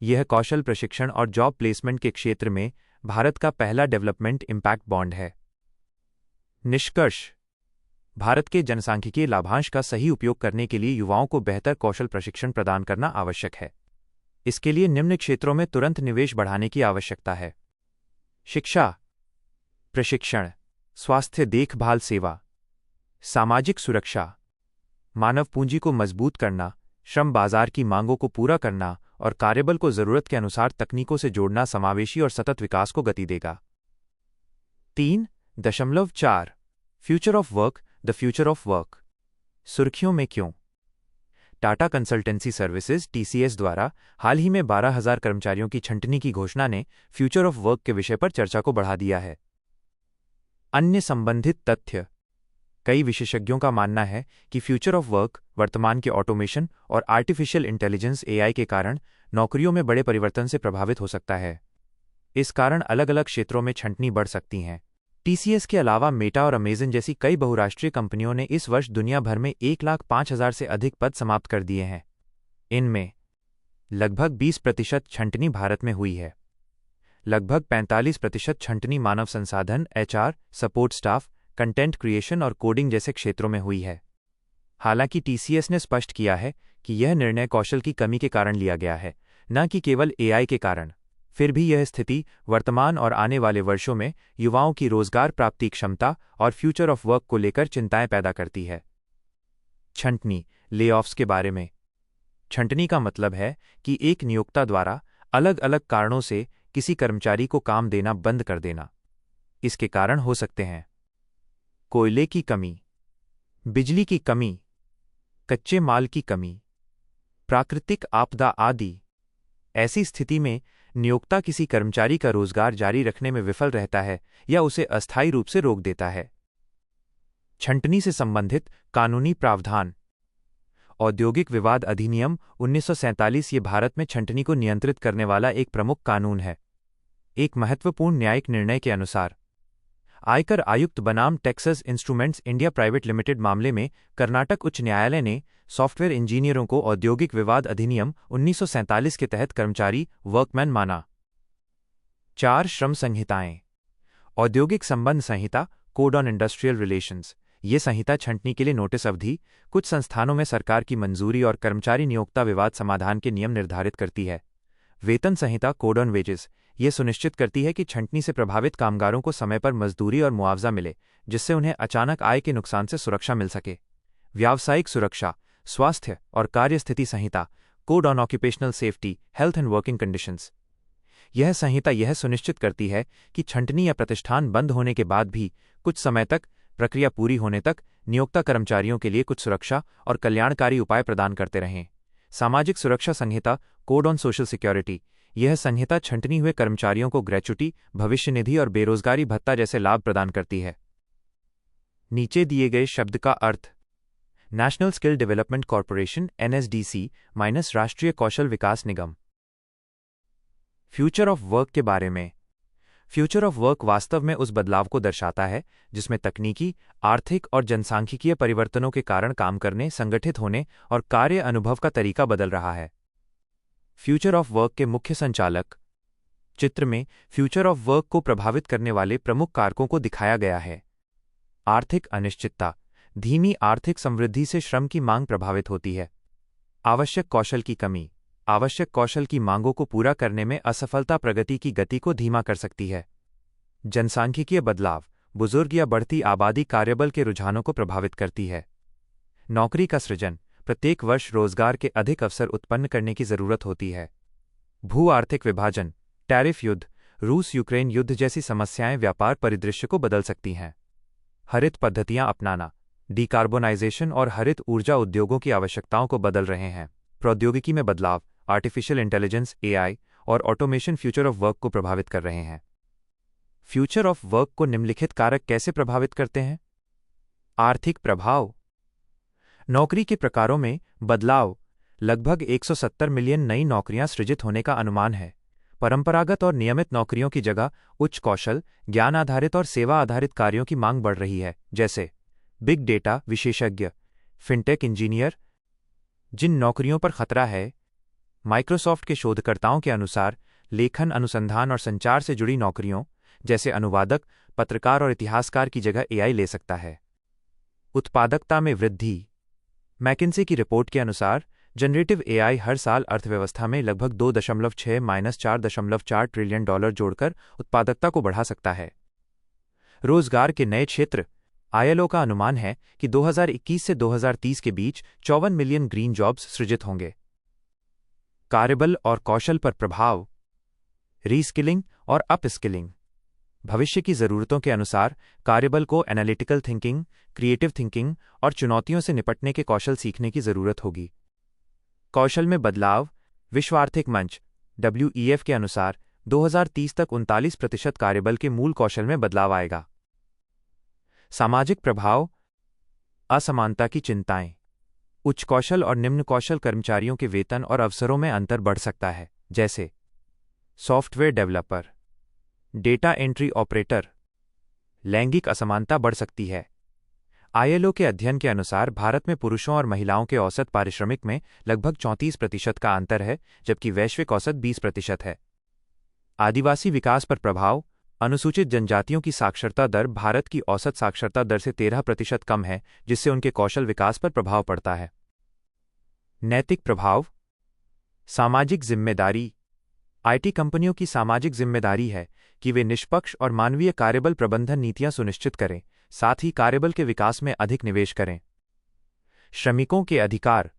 A: यह कौशल प्रशिक्षण और जॉब प्लेसमेंट के क्षेत्र में भारत का पहला डेवलपमेंट इम्पैक्ट बॉन्ड है। निष्कर्ष। भारत के जनसांख्यिकीय लाभांश का सही उपयोग करने के लिए युवाओं को बेहतर कौशल प्रशिक्षण प्रदान करना आवश्यक है। इसके लिए निम्न क्षेत्रों में तुरंत निवेश बढ़ाने की आवश्यकता है। शिक्षा, प्रशिक्षण, स्वास्थ्य देखभाल सेवा, सामाजिक सुरक्षा, मानव पूंजी को मजबूत करना, श्रम बाजार की मांगों को पूरा करना और कार्यबल को जरूरत के अनुसार तकनीकों से जोड़ना समावेशी और सतत विकास को गति देगा। 3.4 future of work, the future of work. सुर्खियों में क्यों? टाटा कंसल्टेंसी सर्विसेज TCS द्वारा हाल ही में 12,000 कर्मचारियों की छंटनी की घोषणा ने फ्यूचर ऑफ वर्क के विषय पर चर्चा को बढ़ा दिया है। अन्य संबंधित तथ्य। कई विशेषज्ञों का मानना है कि फ्यूचर ऑफ वर्क वर्तमान के ऑटोमेशन और आर्टिफिशियल इंटेलिजेंस AI के कारण नौकरियों में बड़े परिवर्तन से प्रभावित हो सकता है। इस कारण अलग अलग क्षेत्रों में छंटनी बढ़ सकती हैं। TCS के अलावा मेटा और अमेजन जैसी कई बहुराष्ट्रीय कंपनियों ने इस वर्ष दुनिया भर में 1,05,000 से अधिक पद समाप्त कर दिए हैं। इनमें लगभग 20% छंटनी भारत में हुई है। लगभग 45% छंटनी मानव संसाधन HR, support staff, content creation और कोडिंग जैसे क्षेत्रों में हुई है। हालांकि TCS ने स्पष्ट किया है कि यह निर्णय कौशल की कमी के कारण लिया गया है, न कि केवल AI के कारण। फिर भी यह स्थिति वर्तमान और आने वाले वर्षों में युवाओं की रोजगार प्राप्ति क्षमता और फ्यूचर ऑफ वर्क को लेकर चिंताएं पैदा करती है। छंटनी, लेऑफ्स के बारे में। छंटनी का मतलब है कि एक नियोक्ता द्वारा अलग अलग कारणों से किसी कर्मचारी को काम देना बंद कर देना। इसके कारण हो सकते हैं कोयले की कमी, बिजली की कमी, कच्चे माल की कमी, प्राकृतिक आपदा आदि। ऐसी स्थिति में नियोक्ता किसी कर्मचारी का रोजगार जारी रखने में विफल रहता है या उसे अस्थायी रूप से रोक देता है। छंटनी से संबंधित कानूनी प्रावधान। औद्योगिक विवाद अधिनियम 1947 ये भारत में छंटनी को नियंत्रित करने वाला एक प्रमुख कानून है। एक महत्वपूर्ण न्यायिक निर्णय के अनुसार आयकर आयुक्त बनाम Texas instruments India private limited मामले में कर्नाटक उच्च न्यायालय ने सॉफ्टवेयर इंजीनियरों को औद्योगिक विवाद अधिनियम 1947 के तहत कर्मचारी वर्कमैन माना। 4 श्रम संहिताएं। औद्योगिक संबंध संहिता कोड ऑन इंडस्ट्रियल रिलेशंस। ये संहिता छंटनी के लिए नोटिस अवधि, कुछ संस्थानों में सरकार की मंजूरी और कर्मचारी नियोक्ता विवाद समाधान के नियम निर्धारित करती है। वेतन संहिता कोड ऑन वेजेस। ये सुनिश्चित करती है कि छंटनी से प्रभावित कामगारों को समय पर मजदूरी और मुआवजा मिले, जिससे उन्हें अचानक आय के नुकसान से सुरक्षा मिल सके। व्यावसायिक सुरक्षा, स्वास्थ्य और कार्यस्थिति संहिता code on occupational safety, health and working conditions. यह संहिता यह सुनिश्चित करती है कि छंटनी या प्रतिष्ठान बंद होने के बाद भी कुछ समय तक, प्रक्रिया पूरी होने तक, नियोक्ता कर्मचारियों के लिए कुछ सुरक्षा और कल्याणकारी उपाय प्रदान करते रहें। सामाजिक सुरक्षा संहिता कोड ऑन सोशल सिक्योरिटी। यह संहिता छंटनी हुए कर्मचारियों को ग्रेच्युटी, भविष्य निधि और बेरोजगारी भत्ता जैसे लाभ प्रदान करती है। नीचे दिए गए शब्द का अर्थ। National skill development corporation NSDC minus राष्ट्रीय कौशल विकास निगम। फ्यूचर ऑफ वर्क के बारे में। फ्यूचर ऑफ वर्क वास्तव में उस बदलाव को दर्शाता है जिसमें तकनीकी, आर्थिक और जनसांख्यिकीय परिवर्तनों के कारण काम करने, संगठित होने और कार्य अनुभव का तरीका बदल रहा है। फ्यूचर ऑफ वर्क के मुख्य संचालक। चित्र में फ्यूचर ऑफ वर्क को प्रभावित करने वाले प्रमुख कारकों को दिखाया गया है। आर्थिक अनिश्चितता। धीमी आर्थिक समृद्धि से श्रम की मांग प्रभावित होती है। आवश्यक कौशल की कमी। आवश्यक कौशल की मांगों को पूरा करने में असफलता प्रगति की गति को धीमा कर सकती है। जनसांख्यिकीय बदलाव। बुजुर्ग या बढ़ती आबादी कार्यबल के रुझानों को प्रभावित करती है। नौकरी का सृजन। प्रत्येक वर्ष रोजगार के अधिक अवसर उत्पन्न करने की जरूरत होती है। भू आर्थिक विभाजन। टैरिफ युद्ध, रूस यूक्रेन युद्ध जैसी समस्याएं व्यापार परिदृश्य को बदल सकती हैं। हरित पद्धतियां अपनाना। डिकार्बोनाइजेशन और हरित ऊर्जा उद्योगों की आवश्यकताओं को बदल रहे हैं। प्रौद्योगिकी में बदलाव। आर्टिफिशियल इंटेलिजेंस AI और ऑटोमेशन फ्यूचर ऑफ वर्क को प्रभावित कर रहे हैं। फ्यूचर ऑफ वर्क को निम्नलिखित कारक कैसे प्रभावित करते हैं? आर्थिक प्रभाव। नौकरी के प्रकारों में बदलाव। लगभग 170 मिलियन नई नौकरियां सृजित होने का अनुमान है। परंपरागत और नियमित नौकरियों की जगह उच्च कौशल, ज्ञान आधारित और सेवा आधारित कार्यों की मांग बढ़ रही है, जैसे बिग डेटा विशेषज्ञ, फिनटेक इंजीनियर। जिन नौकरियों पर खतरा है। माइक्रोसॉफ्ट के शोधकर्ताओं के अनुसार लेखन, अनुसंधान और संचार से जुड़ी नौकरियों, जैसे अनुवादक, पत्रकार और इतिहासकार की जगह AI ले सकता है। उत्पादकता में वृद्धि। मैकिन्से की रिपोर्ट के अनुसार जनरेटिव AI हर साल अर्थव्यवस्था में लगभग 2.6-4.4 ट्रिलियन डॉलर जोड़कर उत्पादकता को बढ़ा सकता है। रोजगार के नए क्षेत्र। ILO का अनुमान है कि 2021 से 2030 के बीच 54 मिलियन ग्रीन जॉब्स सृजित होंगे। कार्यबल और कौशल पर प्रभाव। रीस्किलिंग और अपस्किलिंग। भविष्य की जरूरतों के अनुसार कार्यबल को एनालिटिकल थिंकिंग, क्रिएटिव थिंकिंग और चुनौतियों से निपटने के कौशल सीखने की जरूरत होगी। कौशल में बदलाव। विश्व आर्थिक मंच WEF के अनुसार 2030 तक 39% कार्यबल के मूल कौशल में बदलाव आएगा। सामाजिक प्रभाव। असमानता की चिंताएं। उच्च कौशल और निम्न कौशल कर्मचारियों के वेतन और अवसरों में अंतर बढ़ सकता है, जैसे software developer, data entry operator. लैंगिक असमानता बढ़ सकती है। ILO के अध्ययन के अनुसार भारत में पुरुषों और महिलाओं के औसत पारिश्रमिक में लगभग 34% का अंतर है, जबकि वैश्विक औसत 20% है। आदिवासी विकास पर प्रभाव। अनुसूचित जनजातियों की साक्षरता दर भारत की औसत साक्षरता दर से 13% कम है, जिससे उनके कौशल विकास पर प्रभाव पड़ता है। नैतिक प्रभाव। सामाजिक जिम्मेदारी। IT कंपनियों की सामाजिक जिम्मेदारी है कि वे निष्पक्ष और मानवीय कार्यबल प्रबंधन नीतियां सुनिश्चित करें, साथ ही कार्यबल के विकास में अधिक निवेश करें। श्रमिकों के अधिकार।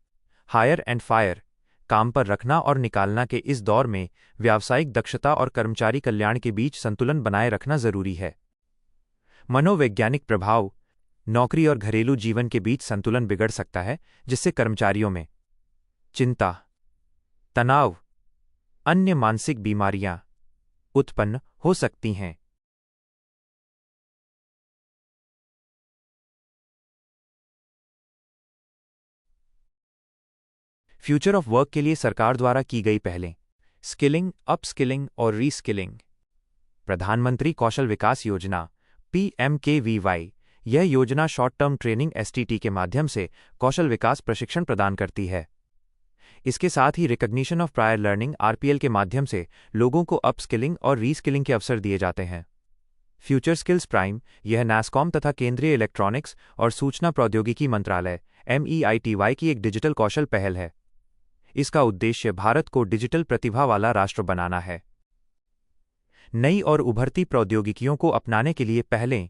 A: Hire and fire. काम पर रखना और निकालना के इस दौर में व्यावसायिक दक्षता और कर्मचारी कल्याण के बीच संतुलन बनाए रखना जरूरी है। मनोवैज्ञानिक प्रभाव। नौकरी और घरेलू जीवन के बीच संतुलन बिगड़ सकता है, जिससे कर्मचारियों में चिंता, तनाव, अन्य मानसिक बीमारियां उत्पन्न हो सकती हैं। फ्यूचर ऑफ वर्क के लिए सरकार द्वारा की गई पहलें। स्किलिंग, अपस्किलिंग और रीस्किलिंग। प्रधानमंत्री कौशल विकास योजना PMKVY। यह योजना शॉर्ट टर्म ट्रेनिंग STT के माध्यम से कौशल विकास प्रशिक्षण प्रदान करती है। इसके साथ ही recognition of prior learning RPL के माध्यम से लोगों को अपस्किलिंग और रीस्किलिंग के अवसर दिए जाते हैं। Future skills prime. यह NASSCOM तथा केंद्रीय इलेक्ट्रॉनिक्स और सूचना प्रौद्योगिकी मंत्रालय MEITY की एक डिजिटल कौशल पहल है। इसका उद्देश्य भारत को डिजिटल प्रतिभा वाला राष्ट्र बनाना है। नई और उभरती प्रौद्योगिकियों को अपनाने के लिए पहलें।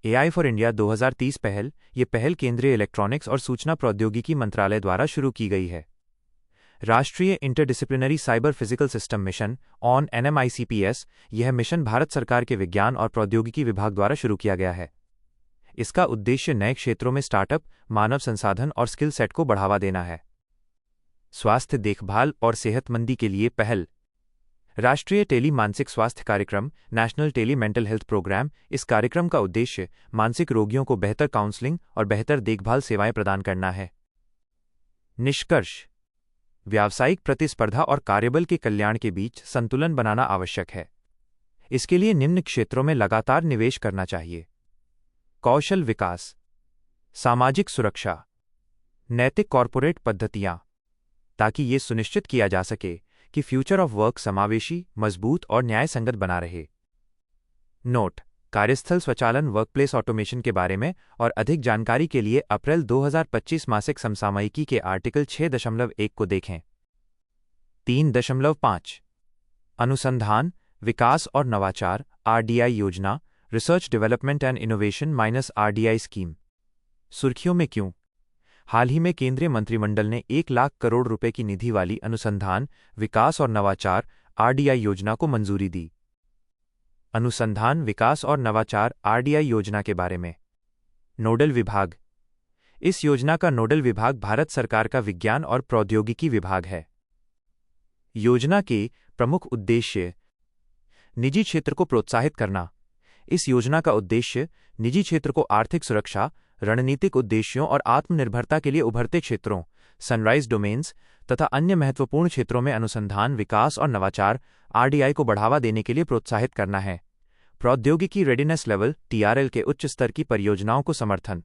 A: AI फॉर इंडिया 2030 पहल। ये पहल केंद्रीय इलेक्ट्रॉनिक्स और सूचना प्रौद्योगिकी मंत्रालय द्वारा शुरू की गई है। राष्ट्रीय interdisciplinary cyber physical system mission on NMICPS। यह मिशन भारत सरकार के विज्ञान और प्रौद्योगिकी विभाग द्वारा शुरू किया गया है। इसका उद्देश्य नए क्षेत्रों में स्टार्टअप, मानव संसाधन और स्किल सेट को बढ़ावा देना है। स्वास्थ्य देखभाल और सेहतमंदी के लिए पहल। राष्ट्रीय टेली मानसिक स्वास्थ्य कार्यक्रम national tele mental health programme. इस कार्यक्रम का उद्देश्य मानसिक रोगियों को बेहतर काउंसलिंग और बेहतर देखभाल सेवाएं प्रदान करना है। निष्कर्ष: व्यावसायिक प्रतिस्पर्धा और कार्यबल के कल्याण के बीच संतुलन बनाना आवश्यक है। इसके लिए निम्न क्षेत्रों में लगातार निवेश करना चाहिए: कौशल विकास, सामाजिक सुरक्षा, नैतिक कॉर्पोरेट पद्धतियां, ताकि ये सुनिश्चित किया जा सके कि फ्यूचर ऑफ वर्क समावेशी, मजबूत और न्यायसंगत बना रहे। नोट: कार्यस्थल स्वचालन वर्कप्लेस ऑटोमेशन के बारे में और अधिक जानकारी के लिए अप्रैल 2025 मासिक समसामयिकी के आर्टिकल 6.1 को देखें। 3.5 अनुसंधान, विकास और नवाचार आरडीआई योजना, research development and innovation -RDI scheme. सुर्खियों में क्यों? हाल ही में केंद्रीय मंत्रिमंडल ने 1 लाख करोड़ रुपए की निधि वाली अनुसंधान, विकास और नवाचार आरडीआई योजना को मंजूरी दी। अनुसंधान, विकास और नवाचार आरडीआई योजना के बारे में। नोडल विभाग: इस योजना का नोडल विभाग भारत सरकार का विज्ञान और प्रौद्योगिकी विभाग है। योजना के प्रमुख उद्देश्य: निजी क्षेत्र को प्रोत्साहित करना। इस योजना का उद्देश्य निजी क्षेत्र को आर्थिक सुरक्षा, रणनीतिक उद्देश्यों और आत्मनिर्भरता के लिए उभरते क्षेत्रों, सनराइज डोमेन्स तथा अन्य महत्वपूर्ण क्षेत्रों में अनुसंधान, विकास और नवाचार आरडीआई को बढ़ावा देने के लिए प्रोत्साहित करना है। प्रौद्योगिकी रेडिनेस लेवल टीआरएल के उच्च स्तर की परियोजनाओं को समर्थन।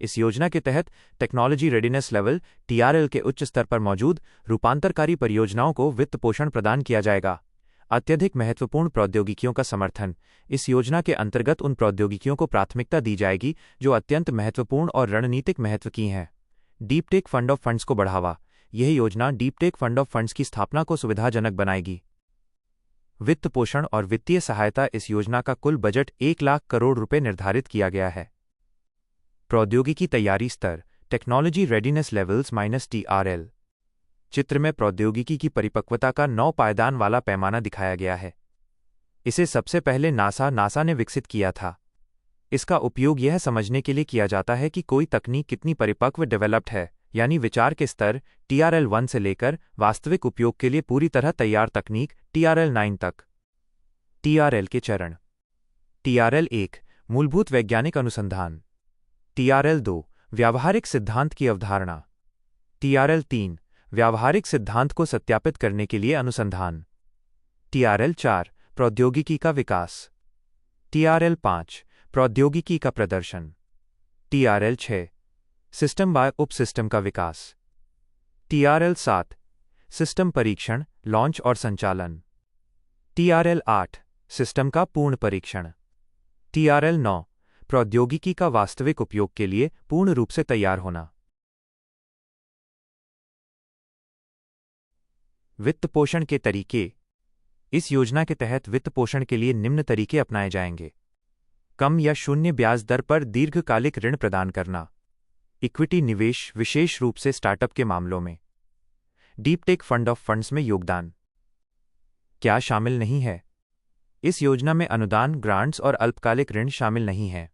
A: इस योजना के तहत टेक्नोलॉजी रेडिनेस लेवल टीआरएल के उच्च स्तर पर मौजूद रूपांतरकारी परियोजनाओं को वित्त पोषण प्रदान किया जाएगा। अत्यधिक महत्वपूर्ण प्रौद्योगिकियों का समर्थन: इस योजना के अंतर्गत उन प्रौद्योगिकियों को प्राथमिकता दी जाएगी जो अत्यंत महत्वपूर्ण और रणनीतिक महत्व की हैं। Deep tech fund of funds को बढ़ावा: यह योजना deep tech fund of funds की स्थापना को सुविधाजनक बनाएगी। वित्त पोषण और वित्तीय सहायता: इस योजना का कुल बजट 1 लाख करोड़ रुपए निर्धारित किया गया है। प्रौद्योगिकी तैयारी स्तर टेक्नोलॉजी रेडिनेस लेवल्स -टीआरएल। चित्र में प्रौद्योगिकी की परिपक्वता का 9 पायदान वाला पैमाना दिखाया गया है। इसे सबसे पहले नासा ने विकसित किया था। इसका उपयोग यह समझने के लिए किया जाता है कि कोई तकनीक कितनी परिपक्व डेवलप्ड है, यानी विचार के स्तर TRL 1 से लेकर वास्तविक उपयोग के लिए पूरी तरह तैयार तकनीक TRL 9 तक। TRL के चरण: TRL 1 मूलभूत वैज्ञानिक अनुसंधान, TRL 2 व्यावहारिक सिद्धांत की अवधारणा, TRL 3 व्यावहारिक सिद्धांत को सत्यापित करने के लिए अनुसंधान, TRL 4 प्रौद्योगिकी का विकास, TRL 5 प्रौद्योगिकी का प्रदर्शन, TRL 6 सिस्टम बाय उपसिस्टम का विकास, TRL 7 सिस्टम परीक्षण, लॉन्च और संचालन, TRL 8 सिस्टम का पूर्ण परीक्षण, TRL 9 प्रौद्योगिकी का वास्तविक उपयोग के लिए पूर्ण रूप से तैयार होना। वित्त पोषण के तरीके: इस योजना के तहत वित्त पोषण के लिए निम्न तरीके अपनाए जाएंगे: कम या शून्य ब्याज दर पर दीर्घकालिक ऋण प्रदान करना, इक्विटी निवेश विशेष रूप से स्टार्टअप के मामलों में, deep tech fund of funds में योगदान। क्या शामिल नहीं है? इस योजना में अनुदान, ग्रांट्स और अल्पकालिक ऋण शामिल नहीं हैं।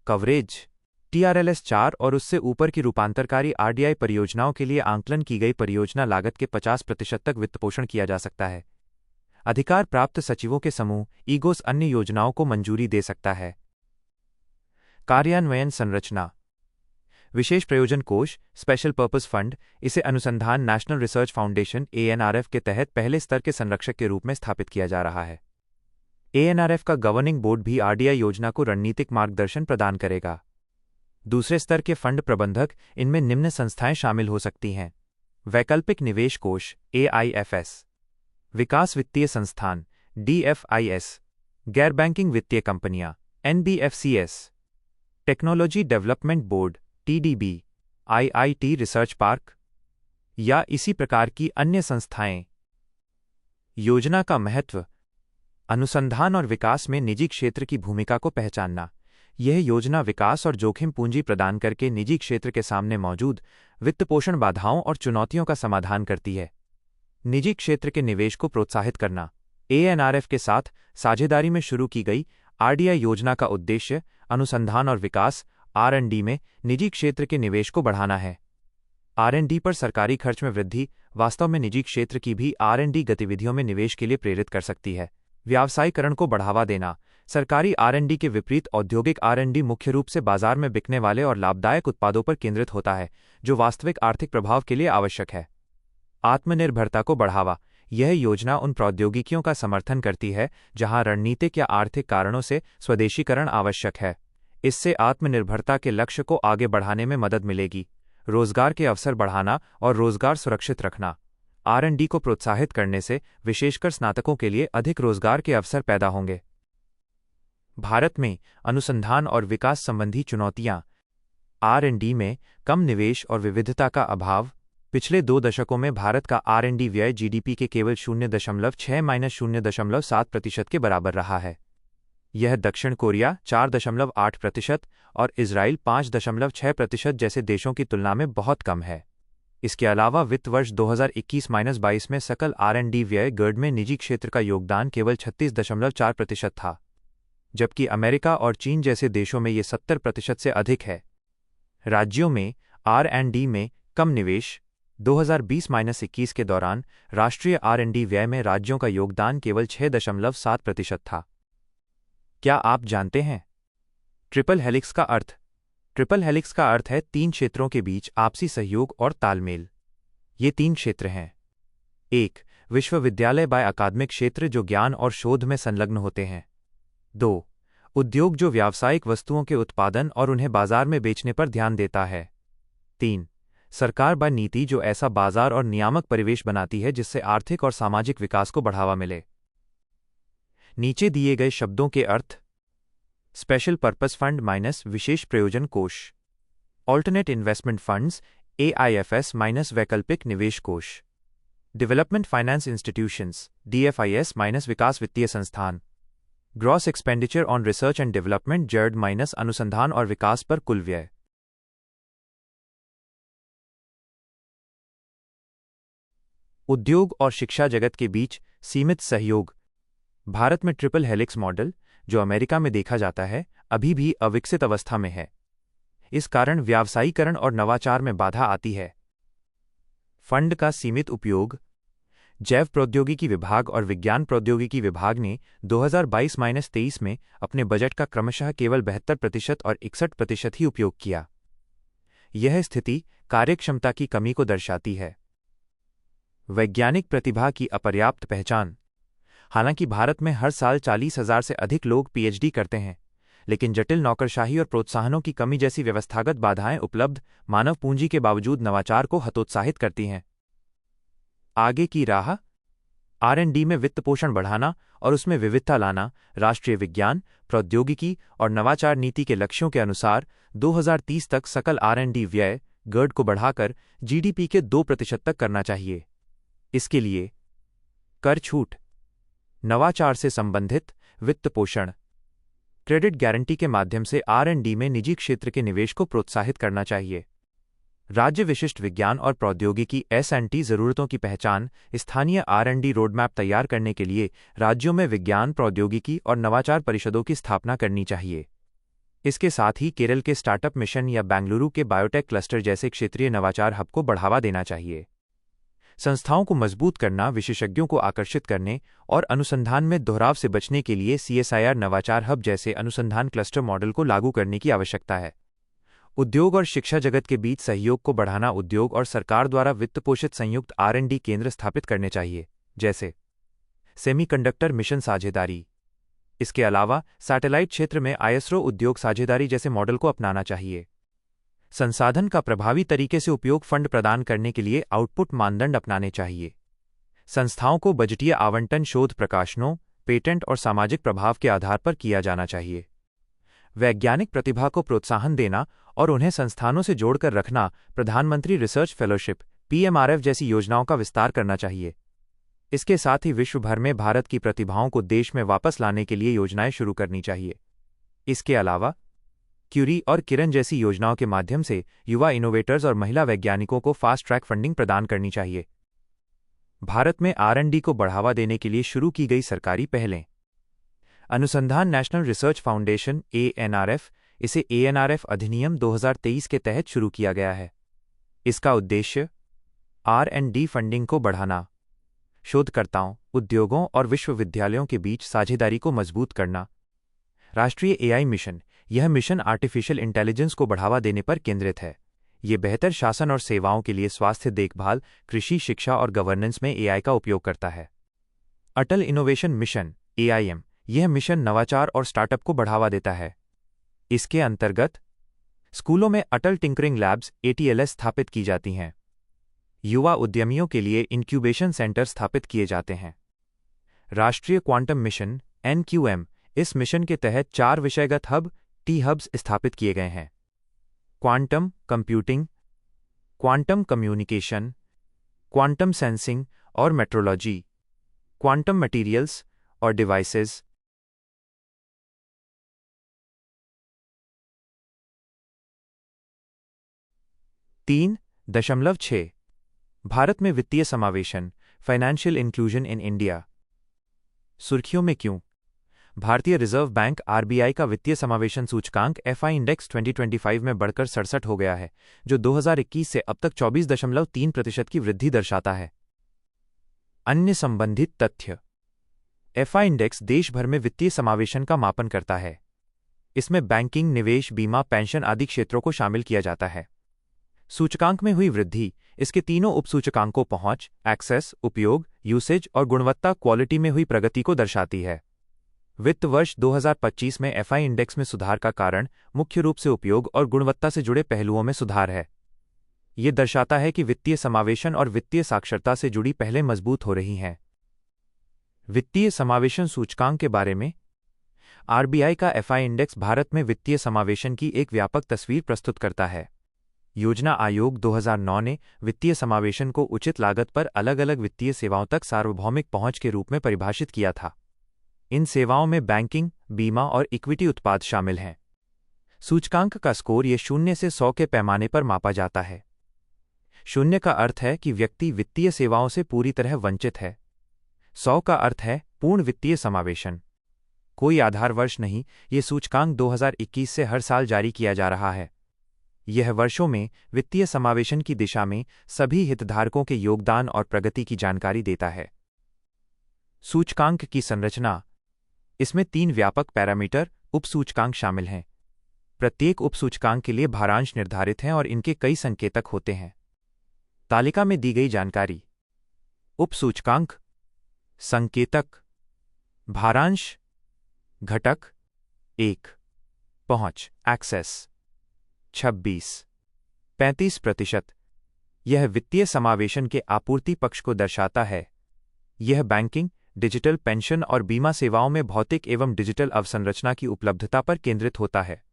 A: कवरेज: TRLS 4 और उससे ऊपर की रूपांतरकारी आरडीआई परियोजनाओं के लिए आंकलन की गई परियोजना लागत के 50% तक वित्तपोषण किया जा सकता है। अधिकार प्राप्त सचिवों के समूह ईगोस अन्य योजनाओं को मंजूरी दे सकता है। कार्यान्वयन संरचना: विशेष प्रयोजन कोष स्पेशल पर्पस फंड, इसे अनुसंधान नेशनल रिसर्च फाउंडेशन ANRF के तहत पहले स्तर के संरक्षक के रूप में स्थापित किया जा रहा है। ANRF का गवर्निंग बोर्ड भी आरडीआई योजना को रणनीतिक मार्गदर्शन प्रदान करेगा। दूसरे स्तर के फंड प्रबंधक: इनमें निम्न संस्थाएं शामिल हो सकती हैं: वैकल्पिक निवेश कोष AIFS, विकास वित्तीय संस्थान DFIS, गैर बैंकिंग वित्तीय कंपनियां NBFCS, technology development board TDB, IIT research park या इसी प्रकार की अन्य संस्थाएं। योजना का महत्व: अनुसंधान और विकास में निजी क्षेत्र की भूमिका को पहचानना। यह योजना विकास और जोखिम पूंजी प्रदान करके निजी क्षेत्र के सामने मौजूद वित्तपोषण बाधाओं और चुनौतियों का समाधान करती है। निजी क्षेत्र के निवेश को प्रोत्साहित करना: ANRF के साथ साझेदारी में शुरू की गई आरडीआई योजना का उद्देश्य अनुसंधान और विकास R&D में निजी क्षेत्र के निवेश को बढ़ाना है। R&D पर सरकारी खर्च में वृद्धि वास्तव में निजी क्षेत्र की भी R&D गतिविधियों में निवेश के लिए प्रेरित कर सकती है। व्यावसायीकरण को बढ़ावा देना। सरकारी R&D के विपरीत औद्योगिक R&D मुख्य रूप से बाजार में बिकने वाले और लाभदायक उत्पादों पर केंद्रित होता है, जो वास्तविक आर्थिक प्रभाव के लिए आवश्यक है। आत्मनिर्भरता को बढ़ावा। यह योजना उन प्रौद्योगिकियों का समर्थन करती है जहां रणनीतिक या आर्थिक कारणों से स्वदेशीकरण आवश्यक है। इससे आत्मनिर्भरता के लक्ष्य को आगे बढ़ाने में मदद मिलेगी। रोजगार के अवसर बढ़ाना और रोजगार सुरक्षित रखना। R&D को प्रोत्साहित करने से विशेषकर स्नातकों के लिए अधिक रोजगार के अवसर पैदा होंगे। भारत में अनुसंधान और विकास संबंधी चुनौतियां। R&D में कम निवेश और विविधता का अभाव। पिछले 2 दशकों में भारत का R&D व्यय GDP के केवल 0.6-0.7% के बराबर रहा है। यह दक्षिण कोरिया 4.8% और इजराइल 5.6% जैसे देशों की तुलना में बहुत कम है। इसके अलावा वित्त वर्ष 2021-22 में सकल R&D व्यय GDP में निजी क्षेत्र का योगदान केवल 36.4% था, जबकि अमेरिका और चीन जैसे देशों में ये 70% से अधिक है। राज्यों में R&D में कम निवेश। 2020-21 के दौरान राष्ट्रीय R&D व्यय में राज्यों का योगदान केवल 6.7% था। क्या आप जानते हैं ट्रिपल हेलिक्स का अर्थ? ट्रिपल हेलिक्स का अर्थ है 3 क्षेत्रों के बीच आपसी सहयोग और तालमेल। ये 3 क्षेत्र हैं। 1. विश्वविद्यालय बाय अकादमिक क्षेत्र जो ज्ञान और शोध में संलग्न होते हैं। 2. उद्योग जो व्यावसायिक वस्तुओं के उत्पादन और उन्हें बाजार में बेचने पर ध्यान देता है। 3. सरकार बाय नीति जो ऐसा बाजार और नियामक परिवेश बनाती है जिससे आर्थिक और सामाजिक विकास को बढ़ावा मिले। नीचे दिए गए शब्दों के अर्थ। स्पेशल पर्पस फंड माइनस विशेष प्रयोजन कोष। Alternate investment funds AIFS minus वैकल्पिक निवेश कोष। Development finance institutions DFIS minus विकास वित्तीय संस्थान। Gross expenditure on research and development JERD minus अनुसंधान और विकास पर कुल व्यय। उद्योग और शिक्षा जगत के बीच सीमित सहयोग। भारत में ट्रिपल हेलिक्स मॉडल, जो अमेरिका में देखा जाता है, अभी भी अविकसित अवस्था में है। इस कारण व्यावसायीकरण और नवाचार में बाधा आती है। फंड का सीमित उपयोग। जैव प्रौद्योगिकी विभाग और विज्ञान प्रौद्योगिकी विभाग ने 2022-23 में अपने बजट का क्रमशः केवल 72% और 61% ही उपयोग किया। यह स्थिति कार्यक्षमता की कमी को दर्शाती है। वैज्ञानिक प्रतिभा की अपर्याप्त पहचान। हालांकि भारत में हर साल 40,000 से अधिक लोग PhD करते हैं, लेकिन जटिल नौकरशाही और प्रोत्साहनों की कमी जैसी व्यवस्थागत बाधाएं उपलब्ध मानव पूंजी के बावजूद नवाचार को हतोत्साहित करती हैं। आगे की राह। R&D में वित्त पोषण बढ़ाना और उसमें विविधता लाना। राष्ट्रीय विज्ञान, प्रौद्योगिकी और नवाचार नीति के लक्ष्यों के अनुसार 2030 तक सकल R&D व्यय GDP को बढ़ाकर GDP के 2% तक करना चाहिए। इसके लिए कर छूट, नवाचार से संबंधित वित्त पोषण, क्रेडिट गारंटी के माध्यम से R&D में निजी क्षेत्र के निवेश को प्रोत्साहित करना चाहिए। राज्य विशिष्ट विज्ञान और प्रौद्योगिकी S&T जरूरतों की पहचान। स्थानीय R&D रोडमैप तैयार करने के लिए राज्यों में विज्ञान, प्रौद्योगिकी और नवाचार परिषदों की स्थापना करनी चाहिए। इसके साथ ही केरल के स्टार्टअप मिशन या बेंगलुरु के बायोटेक क्लस्टर जैसे क्षेत्रीय नवाचार हब को बढ़ावा देना चाहिए। संस्थाओं को मजबूत करना। विशेषज्ञों को आकर्षित करने और अनुसंधान में दोहराव से बचने के लिए CSIR नवाचार हब जैसे अनुसंधान क्लस्टर मॉडल को लागू करने की आवश्यकता है। उद्योग और शिक्षा जगत के बीच सहयोग को बढ़ाना। उद्योग और सरकार द्वारा वित्त पोषित संयुक्त R&D केंद्र स्थापित करने चाहिए, जैसे सेमीकंडक्टर मिशन साझेदारी। इसके अलावा सैटेलाइट क्षेत्र में ISRO उद्योग साझेदारी जैसे मॉडल को अपनाना चाहिए। संसाधन का प्रभावी तरीके से उपयोग। फंड प्रदान करने के लिए आउटपुट मानदंड अपनाने चाहिए। संस्थाओं को बजटीय आवंटन शोध प्रकाशनों, पेटेंट और सामाजिक प्रभाव के आधार पर किया जाना चाहिए। वैज्ञानिक प्रतिभा को प्रोत्साहन देना और उन्हें संस्थानों से जोड़कर रखना। प्रधानमंत्री रिसर्च फेलोशिप PMRF जैसी योजनाओं का विस्तार करना चाहिए। इसके साथ ही विश्व भर में भारत की प्रतिभाओं को देश में वापस लाने के लिए योजनाएं शुरू करनी चाहिए। इसके अलावा क्यूरी और किरण जैसी योजनाओं के माध्यम से युवा इनोवेटर्स और महिला वैज्ञानिकों को फास्ट ट्रैक फंडिंग प्रदान करनी चाहिए। भारत में R&D को बढ़ावा देने के लिए शुरू की गई सरकारी पहलें। अनुसंधान नेशनल रिसर्च फाउंडेशन ANRF, इसे ANRF अधिनियम 2023 के तहत शुरू किया गया है। इसका उद्देश्य R&D फंडिंग को बढ़ाना, शोधकर्ताओं, उद्योगों और विश्वविद्यालयों के बीच साझेदारी को मजबूत करना। राष्ट्रीय AI मिशन, यह मिशन आर्टिफिशियल इंटेलिजेंस को बढ़ावा देने पर केंद्रित है। ये बेहतर शासन और सेवाओं के लिए स्वास्थ्य देखभाल, कृषि, शिक्षा और गवर्नेंस में AI का उपयोग करता है। अटल इनोवेशन मिशन AIM, यह मिशन नवाचार और स्टार्टअप को बढ़ावा देता है। इसके अंतर्गत स्कूलों में अटल टिंकरिंग लैब्स ATLS स्थापित की जाती हैं। युवा उद्यमियों के लिए इंक्यूबेशन सेंटर स्थापित किए जाते हैं। राष्ट्रीय क्वांटम मिशन NQM, इस मिशन के तहत 4 विषयगत हब T-हब्स स्थापित किए गए हैं। Quantum computing, quantum communication, quantum sensing और मेट्रोलॉजी, क्वांटम मटेरियल्स और डिवाइसेस। 3.6 भारत में वित्तीय समावेशन, फाइनेंशियल इंक्लूजन इन इंडिया। सुर्खियों में क्यों? भारतीय रिजर्व बैंक RBI का वित्तीय समावेशन सूचकांक FI इंडेक्स 2025 में बढ़कर 67 हो गया है, जो 2021 से अब तक 24.3% की वृद्धि दर्शाता है। अन्य संबंधित तथ्य। FI इंडेक्स देश भर में वित्तीय समावेशन का मापन करता है। इसमें बैंकिंग, निवेश, बीमा, पेंशन आदि क्षेत्रों को शामिल किया जाता है। सूचकांक में हुई वृद्धि इसके तीनों उपसूचकांकों पहुंच, एक्सेस, उपयोग, यूसेज और गुणवत्ता, क्वालिटी में हुई प्रगति को दर्शाती है। वित्त वर्ष 2025 में FI इंडेक्स में सुधार का कारण मुख्य रूप से उपयोग और गुणवत्ता से जुड़े पहलुओं में सुधार है। ये दर्शाता है कि वित्तीय समावेशन और वित्तीय साक्षरता से जुड़ी पहलें मजबूत हो रही हैं। वित्तीय समावेशन सूचकांक के बारे में। RBI का FI इंडेक्स भारत में वित्तीय समावेशन की एक व्यापक तस्वीर प्रस्तुत करता है। योजना आयोग 2009 ने वित्तीय समावेशन को उचित लागत पर अलग अलग वित्तीय सेवाओं तक सार्वभौमिक पहुंच के रूप में परिभाषित किया था। इन सेवाओं में बैंकिंग, बीमा और इक्विटी उत्पाद शामिल हैं। सूचकांक का स्कोर ये 0 से 100 के पैमाने पर मापा जाता है। 0 का अर्थ है कि व्यक्ति वित्तीय सेवाओं से पूरी तरह वंचित है। 100 का अर्थ है पूर्ण वित्तीय समावेशन। कोई आधार वर्ष नहीं, ये सूचकांक 2021 से हर साल जारी किया जा रहा है। यह वर्षों में वित्तीय समावेशन की दिशा में सभी हितधारकों के योगदान और प्रगति की जानकारी देता है। सूचकांक की संरचना। इसमें 3 व्यापक पैरामीटर उपसूचकांक शामिल हैं। प्रत्येक उपसूचकांक के लिए भारांश निर्धारित हैं और इनके कई संकेतक होते हैं। तालिका में दी गई जानकारी। उपसूचकांक, संकेतक, भारांश, घटक। 1. पहुंच, एक्सेस 35%। यह वित्तीय समावेशन के आपूर्ति पक्ष को दर्शाता है। यह बैंकिंग, डिजिटल पेंशन और बीमा सेवाओं में भौतिक एवं डिजिटल अवसंरचना की उपलब्धता पर केंद्रित होता है।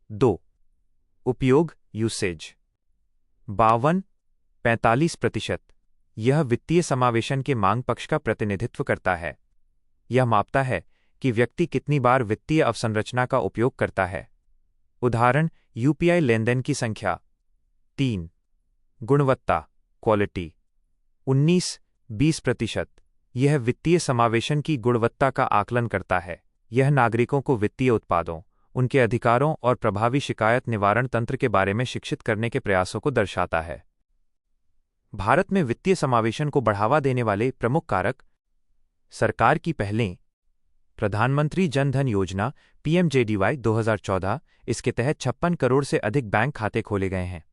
A: 2. उपयोग, यूसेज 45%। यह वित्तीय समावेशन के मांग पक्ष का प्रतिनिधित्व करता है। यह मापता है कि व्यक्ति कितनी बार वित्तीय अवसंरचना का उपयोग करता है। उदाहरण, UPI लेनदेन की संख्या। 3. गुणवत्ता, क्वालिटी 19-20%। यह वित्तीय समावेशन की गुणवत्ता का आकलन करता है। यह नागरिकों को वित्तीय उत्पादों, उनके अधिकारों और प्रभावी शिकायत निवारण तंत्र के बारे में शिक्षित करने के प्रयासों को दर्शाता है। भारत में वित्तीय समावेशन को बढ़ावा देने वाले प्रमुख कारक। सरकार की पहलें। प्रधानमंत्री जन धन योजना PMJDY 2014, इसके तहत 56 करोड़ से अधिक बैंक खाते खोले गए हैं।